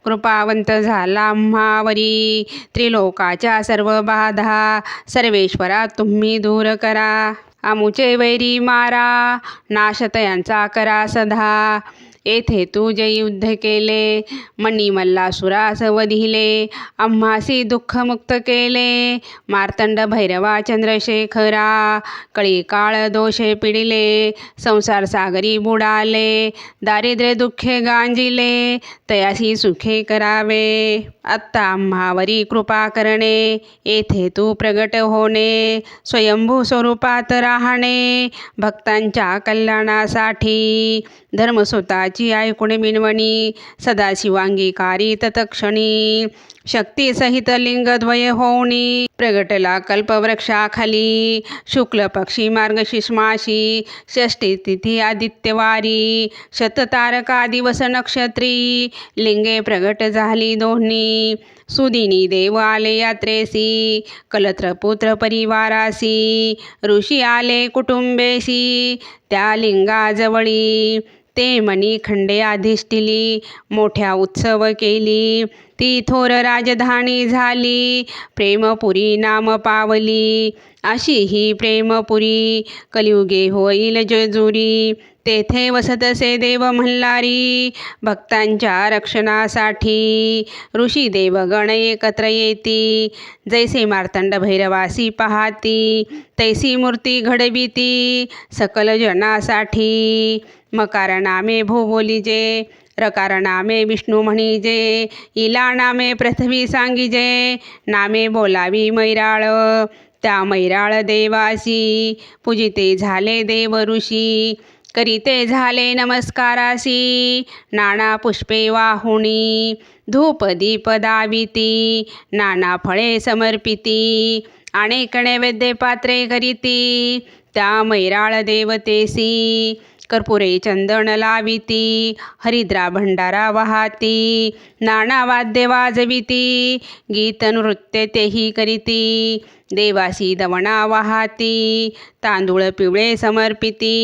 कृपावंत झाला आम्हावरी. त्रिलोकाच्या सर्व बाधा सर्वेश्वरा तुम्ही दूर करा. आमुचे वैरी मारा नाश तयांचा करा सदा. येथे तू जे युद्ध केले मनी मल्लासुरास वधिले. आम्हासी दुःख मुक्त केले मार्तंड भैरवा चंद्रशेखरा. कळी काळ दोषे पिडिले संसार सागरी बुडाले. दारिद्र्य दुःखे गांजिले तयासी सुखे करावे. आत्ता आम्हावरी कृपा करणे येथे तू प्रगट होणे. स्वयंभू स्वरूपात राहणे भक्तांच्या कल्याणासाठी. धर्मसुताची ऐकून बिनवणी सदाशिवांगीकारी तत्क्षणी. शक्तीसहित लिंगद्वय होऊनी प्रगटला कल्पवृक्षाखाली. शुक्ल पक्षी मार्गशीर्ष मासी षष्ठी तिथी आदित्यवारी. शततारका दिवस नक्षत्री लिंगे प्रगट झाली दोन्ही. सुदिनी देव आले यात्रेसी कलत्रपुत्र परिवारासी. ऋषी आले कुटुंबेसी त्या लिंगाजवळी. ते मनी खंडे अधिष्ठिली मोठ्या उत्सव केली. ती थोर राजधानी झाली प्रेमपुरी नाम पावली. अशी ही प्रेमपुरी कलियुगे होईल जेजुरी. तेथे वसतसे देव मल्हारी भक्तांच्या रक्षणासाठी. ऋषी देवगण एकत्र येती जैसे मार्तंड भैरवासी पाहाती. तैसी मूर्ती घडविती सकल जनासाठी. मकार नामे भू बोलिजे रकार नामे विष्णू म्हणिजे. इला नामे पृथ्वी सांगिजे नामे बोलावी मैराळ. त्या मैराळ देवासी पूजिते झाले देव ऋषी. करीते झाले नमस्कारासी नाना पुष्पे वाहुणी. धूप दीप दाविती नाना फळे समर्पिती. अनेक नैवेद्य पात्रे करीती त्या मैराळ देवतेसी. कर्पुरे चंदन लाविती हरिद्रा भंडारा वाहाती नाना वाद्य वाजविती गीत नृत्य तेही करीती देवासी दवणा वाहाती तांदूळ पिवळे समर्पिती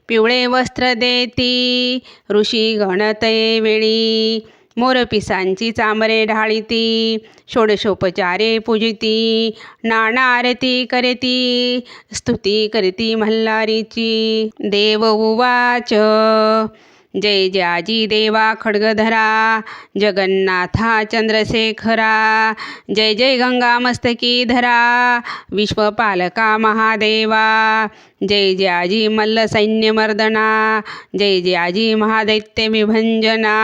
पिवळे वस्त्र देती ऋषी गणतये वेळी मोरपिसांची चामरे ढाळीती षोडशोपचारे पूजिती नाना आरती करती स्तुती करती मल्हारीची देव उवाच जय जयाजी देवा खड्गधरा जगन्नाथा चंद्रशेखरा जय जय गंगा मस्तकी धरा विश्वपालका महादेवा जय जयाजी मल्ल सैन्यमर्दना जय जयाजी महादैत्य विभंजना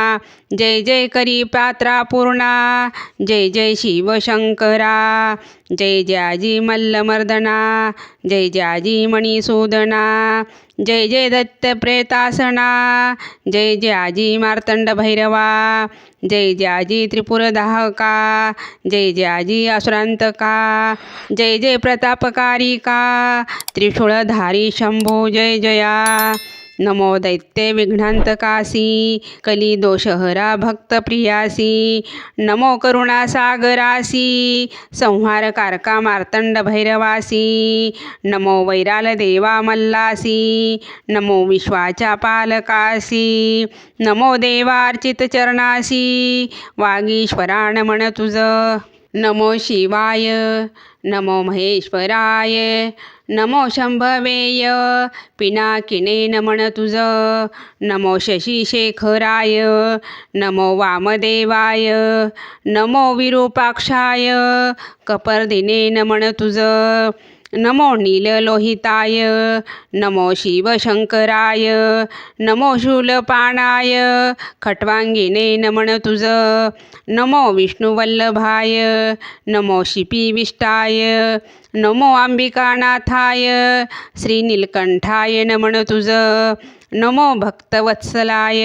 जय जय करी पात्रा पूर्णा जय जय शिवशंकरा जय जयाजी मल्लमर्दना जय जयाजी मणिसूदना जय जय दत्त प्रेतासना जय जयाजी मार्तंड भैरवा जय जयाजी त्रिपुरदाहका जय जयाजी असुरांतका जय जय प्रतापकारिका त्रिशूळधारी शंभो जय जया नमो दैत्य विघ्नांतकासी कली दोषहरा भक्तप्रियासी नमो करुणासागरासी संहार कारका मार्तंड भैरवासी नमो वैराल देवा मल्लासी नमो विश्वाच्या पालकासी नमो देवार्चित चरणासी वागीश्वराण म्हण तुझ नमो शिवाय नमो महेश्वराय नमो शंभवेय पिनाकिने नमन तुझ नमो शशिशेखराय नमो वामदेवाय नमो विरूपाक्षाय कपर्दिने नमन तुझ नमो नीललोहिताय नमो शिवशंकराय नमो शूलपाणाय खट्वांगिने नमन तुझ नमो विष्णुवल्लभाय नमो शिपिविष्टाय नमो अंबिकानाथाय श्रीनीलकंठाय नमन तुझ नमो भक्तवत्सलाय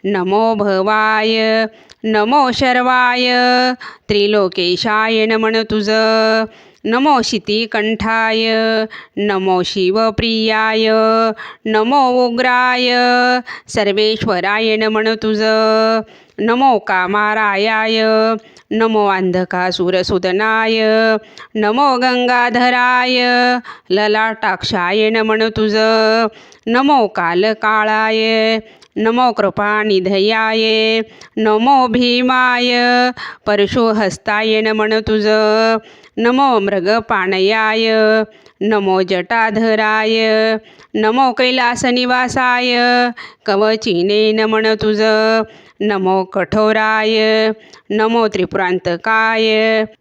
नमो भवाय नमो शर्वाय त्रिलोकेशाय नमन तुझ नमो शितिकंठाय नमो शिवप्रियाय नमो उग्राय सर्वेश्वराय नमन तुझ नमो कामारायाय नमो अंधकासुरसुदनाय नमो गंगाधराय ललाटाक्षाय नमन तुझ नमो कालकाळाय नमो कृपानिधयाय नमो भीमाय परशुहस्ताय नमन तुझ नमो मृगपाणयाय नमो जटाधराय नमो कैलासनिवासाय कवचिने नमन तुझ नमो कठोराय नमो त्रिपुरांतकाय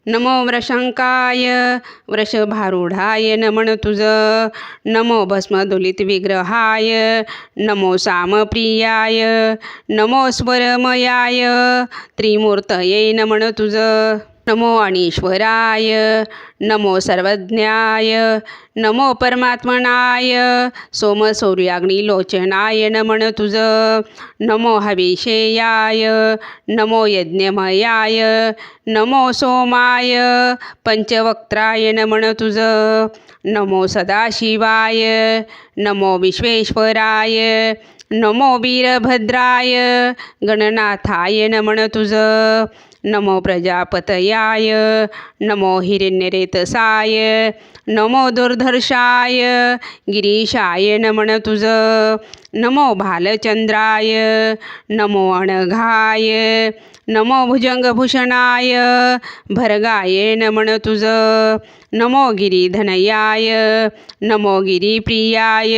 नमो वृषंकाय वृषभारूढाय नमन तुझ नमो भस्मदुलित विग्रहाय नमो सामप्रियाय नमो स्वरमयाय त्रिमूर्तये नमन तुझ नमो अनीश्वराय नमो सर्वज्ञाय नमो परमात्मनाय सोमसूर्याग्निलोचनाय नमन तुझ नमो हविषेयाय नमो यज्ञमयाय नमो सोमाय पंचवक्त्राय नमन तुझ नमो सदाशिवाय नमो विश्वेश्वराय नमो वीरभद्राय गणनाथाय नमन तुझ नमो प्रजापतयाय नमो हिरण्यरेतसाय नमो दुर्धर्षाय गिरीशाय नमन तुझ नमो भालचंद्राय नमो अनघाय नमो भुजंगभूषणाय भर्गाय नमन तुझ नमो गिरीधनयाय नमो गिरीप्रियाय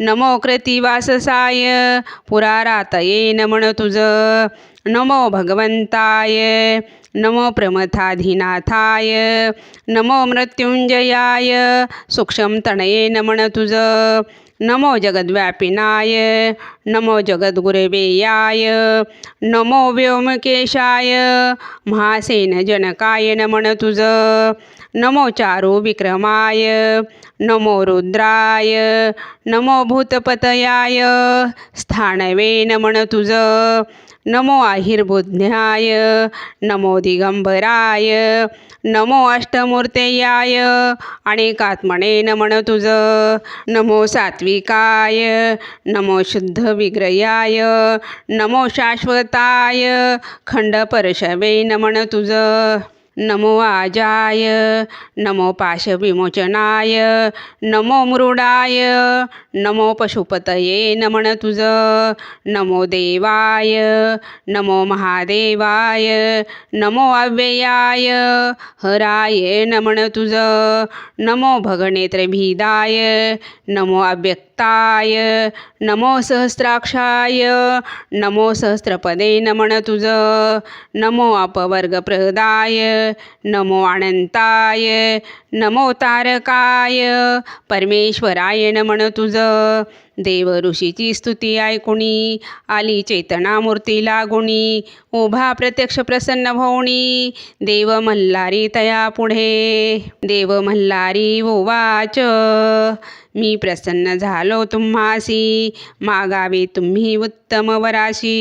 नमो कृतिवाससाय पुरारातये नमन तुझ नमो भगवंताय नमो प्रमथाधिनाथाय नमो मृत्युंजयाय सूक्ष्मतनये नमन तुझ नमो जगद्व्यापिनाय नमो जगद्गुरवेयाय नमो व्योमकेशाय महासेनजनकाय नमन तुझ नमो चारु विक्रमाय नमो रुद्राय नमो भूतपतयाय स्थानवे नमन तुझ नमो आहिर्बुद्ध्याय नमो दिगंबराय नमो अष्टमूर्तेयाय अनेकात्मने नमन तुझ। नमो सात्विकाय नमो शुद्ध विग्रयाय नमो शाश्वताय खंड परशवे नमन तुझ। नमो आजाय नमो पाशविमोचनाय नमो मृडाय नमो पशुपतये नमन तुझ। नमो देवाय नमो महादेवाय नमो अव्ययाय हराय नमन तुझ। नमो भगनेत्रभिदाय नमो अव्यक्ताय नमो सहस्राक्षाय नमो सहस्रपदे नमन तुझ। नमो अपवर्गप्रदाय नमो अनंताय नमो तारकाय परमेश्वराय नमन तुझ। देव ऋषीची स्तुती ऐकुनी आली चेतनामूर्ती लागुनी उभा प्रत्यक्ष प्रसन्न भोवणी देव मल्हारी तया पुढे। देव मल्हारी उवाच मी प्रसन्न झालो तुम्हासी मागावे तुम्ही उत्तम वराशी।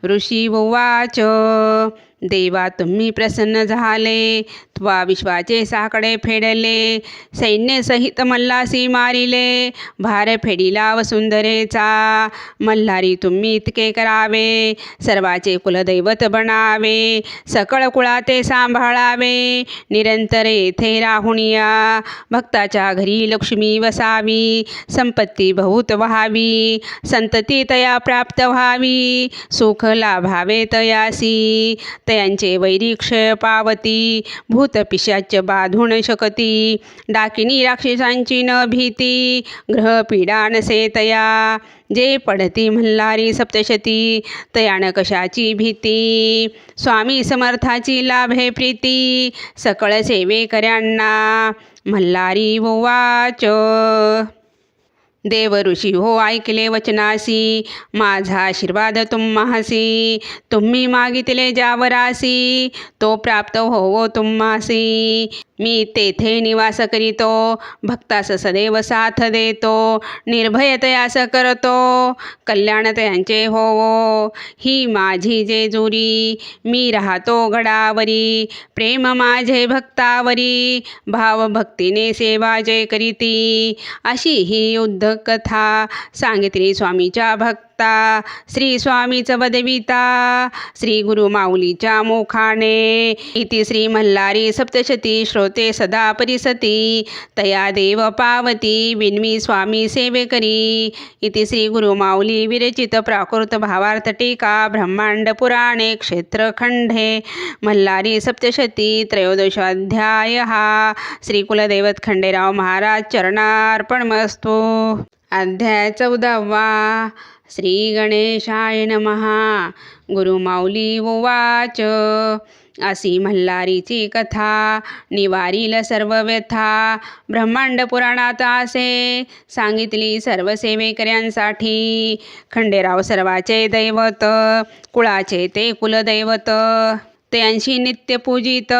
ऋषी उवाच देवा तुम्ही प्रसन्न झाले त्वा विश्वाचे साकडे फेडले सैन्य सहित मल्हासी मारिले भार फेडिला वसुंधरेचा। मल्हारी तुम्ही इतके करावे सर्वाचे कुलदैवत बनावे सकळ कुळाते सांभाळावे निरंतर येथे राहुनिया भक्ताच्या घरी लक्ष्मी वसावी संपत्ती बहुत व्हावी संतती तया प्राप्त व्हावी सुख लाभावे तयासी। तयांचे वैरी क्षय पावती भूत पिशाच बाधून शकती डाकिनी राक्षसांची न भीती ग्रह पीडा नसे तया। जे पडती मल्हारी सप्तशती तयान कशाची भीती स्वामी समर्थाची लाभे प्रीती सकळ सेवेकऱ्यांना। मल्हारी उवाच देव ऋषी हो ऐकले वचनासी माझा आशीर्वाद तुम्हासी तुम्ही मागितले ज्यावरासी तो प्राप्त होवो तुम्हासी। मी तेथे निवास करीतो भक्तास सदैव साथ देतो निर्भय तयास करतो कल्याण तयांचे होवो ही माझी जेजुरी। मी राहतो गडावरी प्रेम माझे भक्तावरी भाव भक्तीने सेवा जय करीती अशी ही युद्ध कथा सांगितली स्वामीच्या भक्ता श्री स्वामीच वदविता श्री गुरु माऊलीच्या मुखाने। इति श्री मल्हारी सप्तशती श्रोते सदा परिसती तया देव पावती विन्मी स्वामी सेवे करी। इति श्री गुरु माऊली विरचित प्राकृत भावार्थ टीका ब्रह्मांड पुराणे क्षेत्रखंडे मल्हारी सप्तशती त्रयोदशोऽध्याय। श्री कुलदैवत खंडेराव महाराज चरणार्पणमस्तु। अध्याय 14 श्री गणेशाय नमः। गुरु माऊली उवाच अशी मल्हारीची कथा निवारील सर्व व्यथा ब्रह्मांड पुराणात असे सांगितली सर्व सेवेकऱ्यांसाठी। खंडेराव सर्वाचे दैवत कुळाचे ते कुलदैवत त्यांशी नित्य पूजित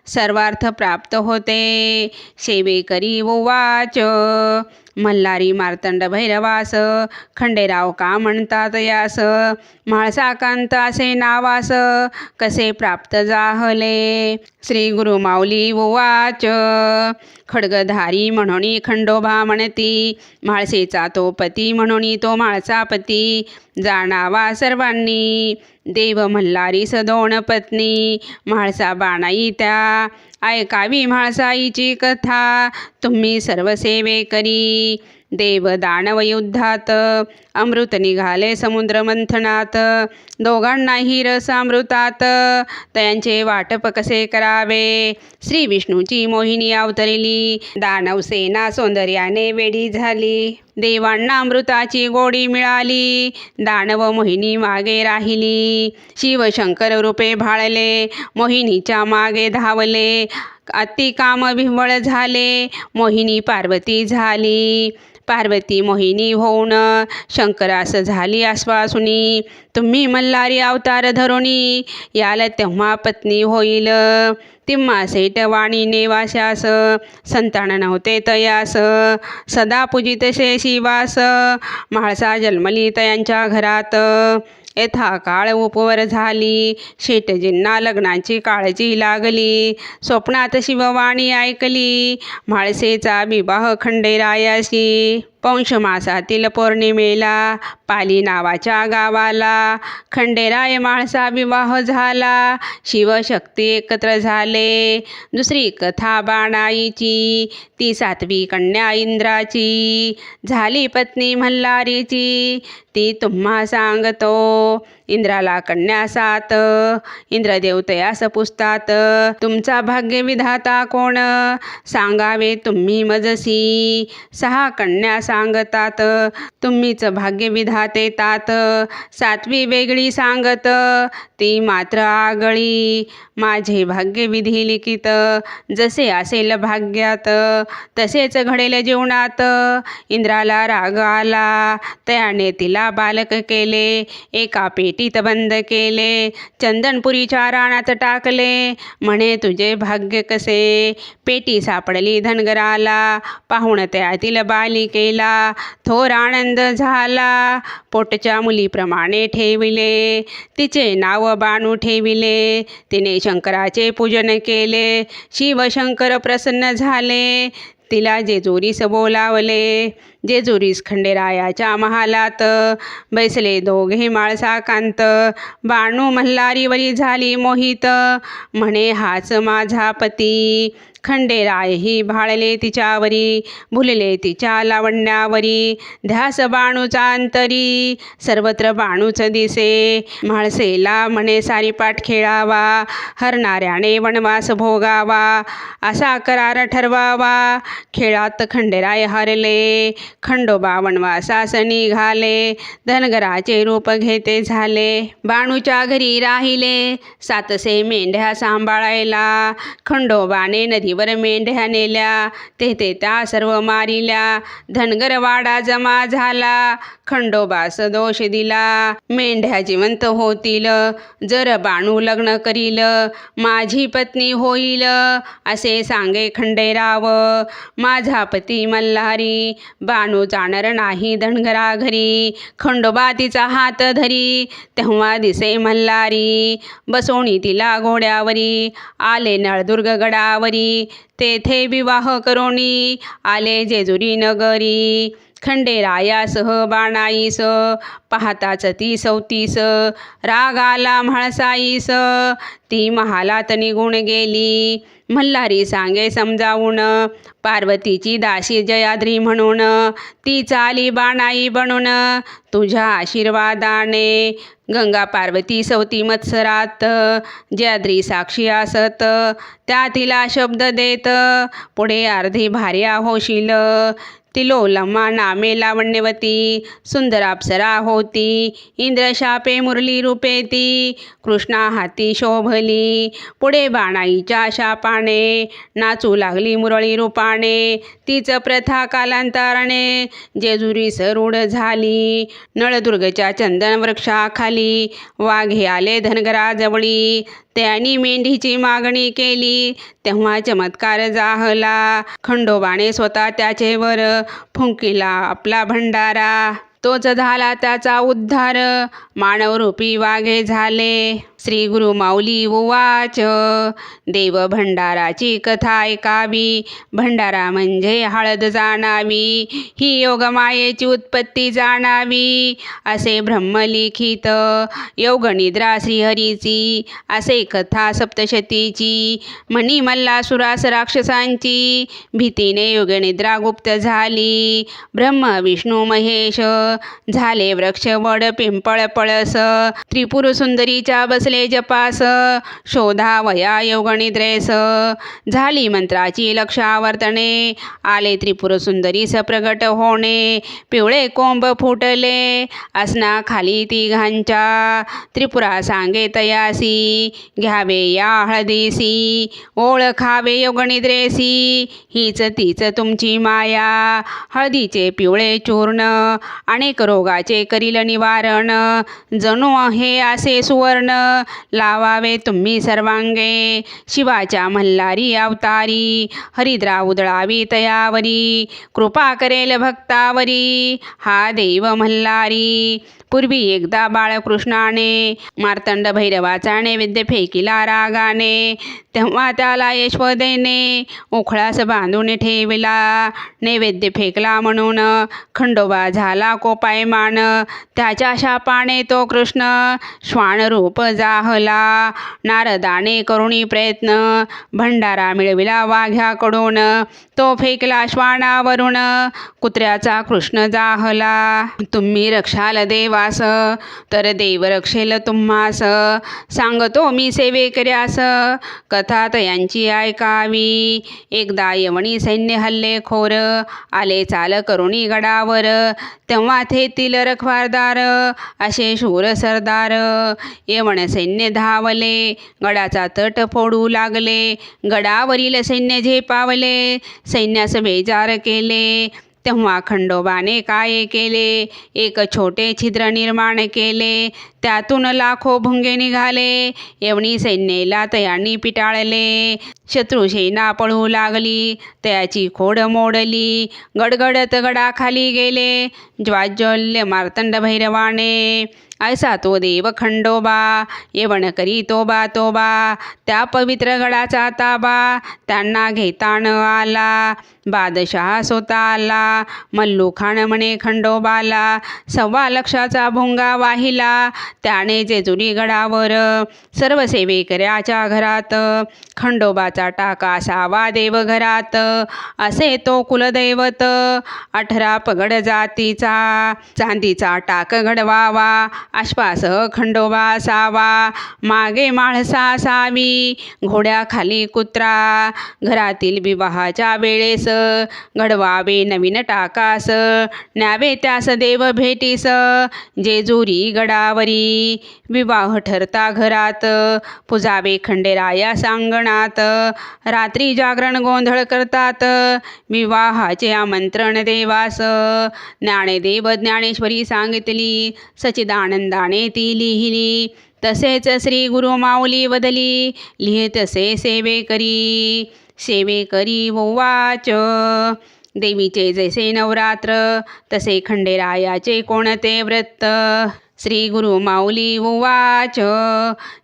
सर्वार्थ प्राप्त होते। सेवेकरी उवाच मल्हारी मार्तंड भैरवास खंडेराव का म्हणतात यास म्हाळसाकांत असे नावास कसे प्राप्त जाहले। श्री गुरु माऊली उवाच खड्गधारी म्हणून खंडोबा म्हणती म्हाळसेचा तो पती म्हणून तो म्हाळसापती जाणावा सर्वांनी। देव मल्हारी सदोन पत्नी म्हाळसा बाणाई त्या ऐकावी म्हाळसाईची कथा तुम्ही सर्व सेवे करी। देव दानव युद्धात अमृत निघाले समुद्र मंथनात दोघांनाही रस अमृतात त्यांचे वाटप कसे करावे। श्री विष्णूची मोहिनी अवतरली दानव सेना सौंदर्याने वेडी झाली देवांना अमृताची गोडी मिळाली दानव मोहिनी मागे राहिली। शिवशंकर रूपे भाळले मोहिनीच्या मागे धावले अति काम विह्वळ झाले मोहिनी पार्वती झाली। पार्वती मोहिनी होऊन शंकरास झाली आश्वासुनी तुम्ही मल्हारी अवतार धरुणी याल तेव्हा पत्नी होईल। तिम्हा सेठ वाणीने वाशास संतान नव्हते तयास सदा पूजित शे शिवास म्हाळसा जन्मली तयांच्या घरात यथा काळ उपवर झाली. शेटजींना लग्नाची काळजी लागली. स्वप्नात शिववाणी ऐकली. म्हाळसेचा विवाह खंडेरायाशी. पौष मासातील पौर्णिमेला पाली नावाच्या गावाला खंडेराय म्हाळसा विवाह झाला. शिवशक्ती एकत्र झाले. दुसरी कथा बाणाईची, ती 7वी कन्या इंद्राची. झाली पत्नी मल्हारीची, ती तुम्हा सांगतो. इंद्राला कन्या 7. इंद्रदेव तयास पुसतात, तुमचा भाग्यविधाता कोण? सांगावे तुम्ही मजसी. 6 कन्या सांगतात, तुम्हीच भाग्यविधाते तात. 7वी वेगळी सांगत, ती मात्र आगळी. माझे भाग्यविधी लिखित, जसे असेल भाग्यात तसेच घडेल जीवनात. इंद्राला राग आला, त्याने तिला बालक केले. एका पेटीत बंद केले, चंदनपुरीच्या रानात टाकले. म्हणे तुझे भाग्य कसे? पेटी सापडली धनगराला, पाहून त्यातील बालिकेला थोर आनंद झाला. पोटच्या मुलीप्रमाणे ठेविले, तिचे नाव बाणू ठेविले. तिने शंकराचे पूजन केले, शिवशंकर प्रसन्न झाले. तिला जेजुरीस बोलावले. जेजुरीस खंडेरायाच्या महालात बैसले दोघे म्हाळसाकांत. बाणू मल्हारीवरी झाली मोहित, म्हणे हाच माझा पती. खंडेरायही भाळले तिच्यावरी, भुलले तिच्या लावण्यावरी. ध्यास बाणूचा अंतरी, सर्वत्र बाणूच दिसे. म्हाळसेला म्हणे सारीपाट खेळावा, हरणाऱ्याने वनवास भोगावा. असा करार ठरवावा. खेळात खंडेराय हरले, खंडोबा वनवासास निघाले. धनगराचे रूप घेते झाले, बाणूच्या घरी राहिले. 700 मेंढ्या सांभाळायला. खंडोबाने नदीवर मेंढ्या नेल्या, तेथे त्या सर्व मारिल्या. धनगर वाडा जमा झाला, खंडोबास दोष दिला. मेंढ्या जिवंत होतील, जर बाणू लग्न करील. माझी पत्नी होईल, असे सांगे खंडेराव. माझा पती मल्हारी, बाणू जाणार नाही धनगरा घरी. खंडोबा तिचा हात धरी, तेव्हा दिसे मल्हारी. बसवणी तिला घोड्यावरी, आले नळदुर्ग गडावरी. तेथे विवाह करोनी, आले जेजुरी नगरी. खंडेरायासह बाणाईस, पाहताच ती 34. राग आला म्हाळसाईस, ती महालात निघून गेली. मल्हारी सांगे समजावून, पार्वतीची दासी जयाद्री म्हणून. ती चाली बाणाई बनून, तुझ्या आशीर्वादाने. गंगा पार्वती सवती मत्सरात, जयाद्री साक्षी असत. त्या तिला शब्द देत, पुढे अर्धी भार्या होशील. तिलोलमा नामे लावण्यवती, सुंदर अप्सरा होती. इंद्रशापे मुरली रूपे ती, कृष्णा हाती शोभली. पुढे बाणाईच्या शापाने, नाचू लागली मुरळी रूपाने. तीच प्रथा कालांतराने, जेजुरीस रूढ झाली. नळदुर्गच्या चंदन वृक्षाखाली, वाघे आले धनगराजवळी. त्यांनी मेंढीची मागणी केली, तेव्हा चमत्कार जाहला. खंडोबाने स्वतः त्याचेवर फुंकिला आपला भंडारा. तोच झाला त्याचा उद्धार, मानवरूपी वाघे झाले. श्री गुरु माऊली उवाच. देव भंडाराची कथा ऐकावी, भंडारा म्हणजे हळद जाणावी. ही योगमायेची उत्पत्ती जाणावी, असे ब्रह्मलिखित. योगनिद्रा श्रीहरीची, असे कथा सप्तशतीची. मणी मल्लासुरास राक्षसांची, भीतीने योगनिद्रा गुप्त झाली. ब्रह्म विष्णू महेश, झाले वृक्ष वड पिंपळ पळस. त्रिपुर सुंदरीच्या बसले जपास, शोधावया योगनिद्रेस. झाली मंत्राची लक्षावर्तने, आले त्रिपुर सुंदरीस प्रगट होणे. पिवळे कोंब फुटले असना खाली तिघांच्या. त्रिपुरा सांगे तयासी, घ्यावे या हळदीसी. ओळखावे योगनिद्रेसी, हीच तीच तुमची माया. हळदीचे पिवळे चूर्ण, अनेक रोगाचे करील निवारण. जणू हे असे सुवर्ण, लावावे तुम्ही सर्वांगे. शिवाच्या मल्हारी अवतारी हरिद्रा उधळावी तयावरी. कृपा करेल भक्तावरी हा देव मल्हारी. पूर्वी एकदा बाळकृष्णाने मार्तंड भैरवाचा नैवेद्य फेकिला रागाने. तेव्हा त्याला यशोदेने उखळास बांधून ठेवला. नैवेद्य फेकला म्हणून खंडोबा झाला कोपायमान. त्याच्या शापाने तो कृष्ण श्वान रूप जाहला. नारदाने करुणी प्रयत्न भंडारा मिळविला वाघ्याकडून. तो फेकला श्वानावरून कुत्र्याचा कृष्ण जाहला. तुम्ही रक्षाल देवास तर देव रक्षेल तुम्हास. सांगतो मी सेवेकऱ्यास कथा तयांची ऐकावी. एकदा यवनी सैन्य हल्लेखोर आले चाल करुणी गडावर. तेव्हा तेथील रखवारदार असे शूर सरदार. यवन सैन्य धावले गडाचा तट फोडू लागले. गडावरील सैन्य झेपावले सैन्यास बेजार केले. तेव्हा खंडोबाने काय केले एक छोटे छिद्र निर्माण केले. त्यातून लाखो भुंगे निघाले. यवनी सैन्याला तयांनी पिटाळले. शत्रुसेना पळू लागली तयाची खोड मोडली. गडगडत गडाखाली गेले ज्वाज्वल्य मार्तंड भैरवाने. ऐसा तो देव खंडोबा येवण करी तोबा तोबा. त्या पवित्र गडाचा ताबा त्यांना घेता न आला. बादशहा स्वतः आला मल्लूखान म्हणे खंडोबाला. 1.25 लाखाचा भोंगा वाहिला त्याने जेजुरी गडावर. सर्व सेवेकऱ्याच्या घरात खंडोबाचा टाका असावा देवघरात. असे तो कुलदैवत 18 पगड जातीचा. चांदीचा टाक घडवावा आश्वासह खंडोबा असावा. मागे माळसा असावी घोड्याखाली कुत्रा. घरातील विवाहाच्या वेळेस घडवावे नवीन टाकास. न्यावे त्यास देव भेटीस जेजुरी गडावरी. विवाह ठरता घरात पुजावे खंडेराया सांगणात. रात्री जागरण गोंधळ करतात विवाहाचे आमंत्रण देवास. ज्ञानदेव ज्ञानेश्वरी सांगितली सच्चिदानंदाने ती लिहिली. तसेच श्री गुरु माऊली वदली लिहितसे सेवेकरी. सेवेकरी उवाच देवीचे जैसे नवरात्र तसे खंडेरायाचे कोणते व्रत. श्री गुरु माऊली उवाच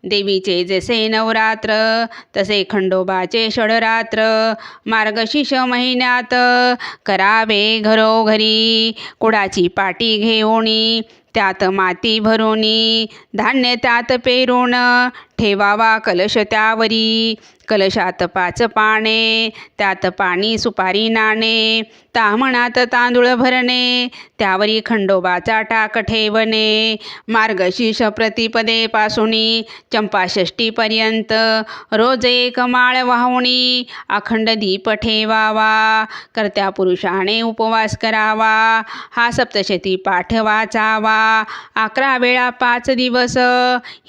देवीचे जसे नवरात्र तसे खंडोबाचे षडरात्र. मार्गशीर्ष महिन्यात करावे घरोघरी. कुडाची पाटी घेऊनी त्यात माती भरोनी. धान्य त्यात पेरून ठेवावा कलश त्यावरी. कलशात 5 पाने त्यात पाणी सुपारी नाणे. ताम्हणात तांदूळ भरणे त्यावरी खंडोबाचा टाक ठेवणे. मार्गशीर्ष प्रतिपदेपासून चंपाषष्टीपर्यंत रोज 1 माळ वाहुणी अखंड दीप ठेवावा. कर्त्या पुरुषाने उपवास करावा. हा सप्तशती पाठ वाचावा. 11 वेळा 5 दिवस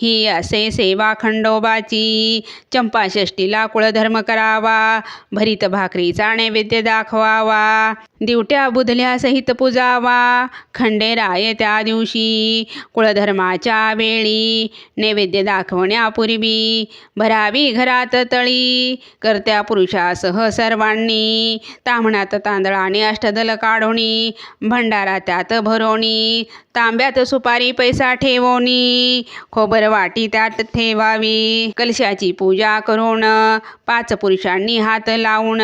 ही असे सेवा खंडोबाची. चंपाषष्टीला कुळधर्म करावा. भरीत भाकरीचा नैवेद्य दाखवावा. दिवट्या बुधल्या सहित पुजावा खंडेराय त्या दिवशी. कुळधर्माच्या वेळी नैवेद्य दाखवण्यापूर्वी भरावी घरात तळी. कर्त्या पुरुषासह सर्वांनी. ताम्हणात तांदळाने अष्टदल काढोनी. भंडारा त्यात भरोनी. तांब्यात सुपारी पैसा ठेवोनी. खोबर वाटी त्यात ठेवावी. कलशाची पूजा करून 5 पुरुषांनी हात लावून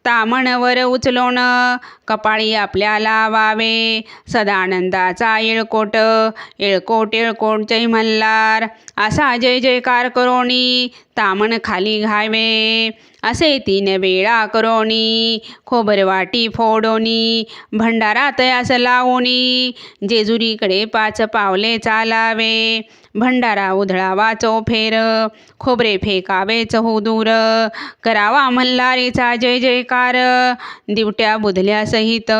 तामणवर उचलून कपाळी आपल्या लावावे. सदानंदाचा येळकोट येळकोट येळकोट जय मल्हार असा जय जयकार करोनी तामण खाली घावे. असे 3 वेळा करोनी खोबरवाटी फोडोनी. भंडारा तयास लावोनी जेजुरीकडे 5 पावले चालावे. भंडारा उधळावा चौफेर. खोबरे फेकावे चहूदूर. करावा मल्हारीचा जय जयकार दिवट्या बुधल्या सहित.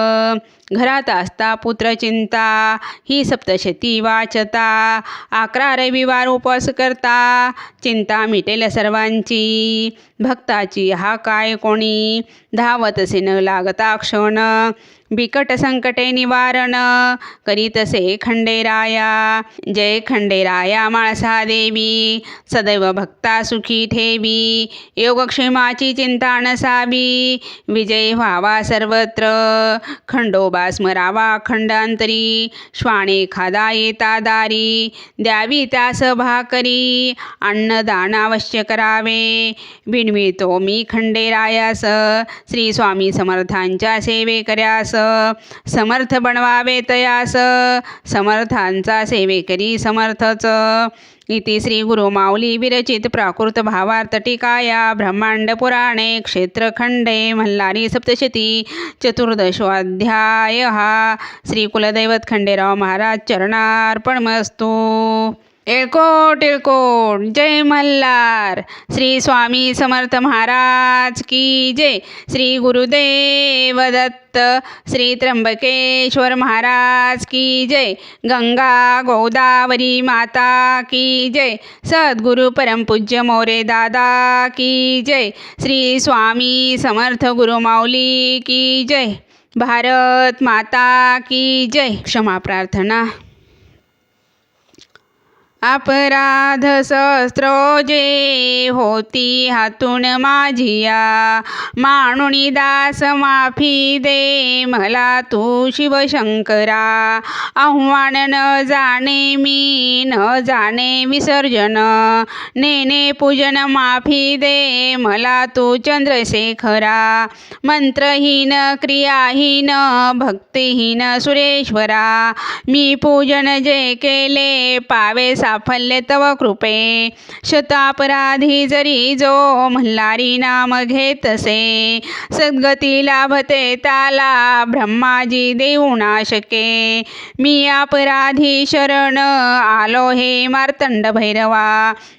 घरात असता पुत्र चिंता ही सप्तशती वाचता. 11 रविवार उपवास करता चिंता मिटेल सर्वांची. भक्ताची हा काय कोणी धावत न लागता क्षण. बिकट संकटे निवारण करीतसे खंडेराया। जय खंडेराया माळसा देवी, सदैव भक्ता सुखी ठेवी। योगक्षेमाची चिंता नसावी, विजय व्हावा सर्वत्र। खंडोबा स्मरावा खंडांतरी, श्वाने खादा येता दारी। द्यावी त्यास भाकरी, अन्नदान अवश्य करावे। बिनवितो मी खंडेरायास, श्री स्वामी समर्थांच्या सेवे कर्यास। समर्थ बनवावे तयास, समर्थांचा सेवेकरी समर्थच। इति श्री गुरु माऊली विरचित प्राकृत भावार्थ टीकाया ब्रह्मांड पुराणे क्षेत्रखंडे मल्हारी सप्तशती चतुर्दशोऽध्याय। श्री कुलदैवत खंडेराव महाराज चरणार्पणमस्तु। येळकोट येळकोट जय मल्हार। श्री स्वामी समर्थ महाराज की जय। श्री गुरुदेव दत्त। श्री त्र्यंबकेश्वर महाराज की जय। गंगा गोदावरी माता की जय। सद्गुरु परमपूज्य मोरे दादा की जय। श्री स्वामी समर्थ गुरु माऊली की जय। भारत माता की जय। क्षमा प्रार्थना। अपराध सहस्रोजे होती हातून माझिया, मानुनी दास माफी दे मला तू शिवशंकरा। आव्हान न जाणे मी न जाणे विसर्जन, नेने पूजन माफी दे मला तू चंद्रशेखरा। मंत्रहीन क्रियाहीन भक्तिहीन सुरेश्वरा, मी पूजन जे केले पावे साफल्य तव कृपे। शतापराधी जरी जो मल्हारी नाम घेतसे, सद्गती लाभते त्याला ब्रह्माजी देऊ नाशके। मी अपराधी शरण आलो हे मार्तंड भैरवा,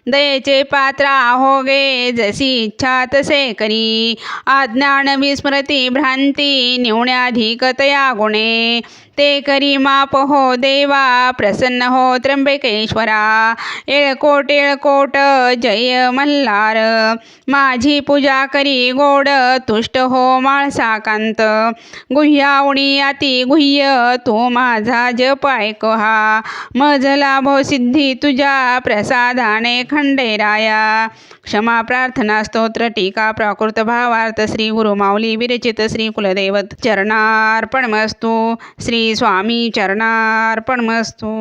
दयेचे पात्रा होगे जशी इच्छा तसे करी। अज्ञान विस्मृती भ्रांती न्यून्याधिक तया गुणे, ते करी माप हो देवा प्रसन्न हो त्र्यंबकेश्वरा। येळकोट येळकोट जय मल्हार, माझी पूजा करी गोड तुष्ट हो माळसाकांत। गुह्यावणी अति गुह्य तू माझा जप ऐक हा, मज लाभो सिद्धी तुझ्या प्रसादाने खंडेराया। क्षमा प्रार्थना स्तोत्र टीका प्राकृत भावार्थ श्री गुरु माऊली विरचित श्री कुलदैवत चरणार्पणमस्तु। श्री स्वामी चरणार्पणमस्तु।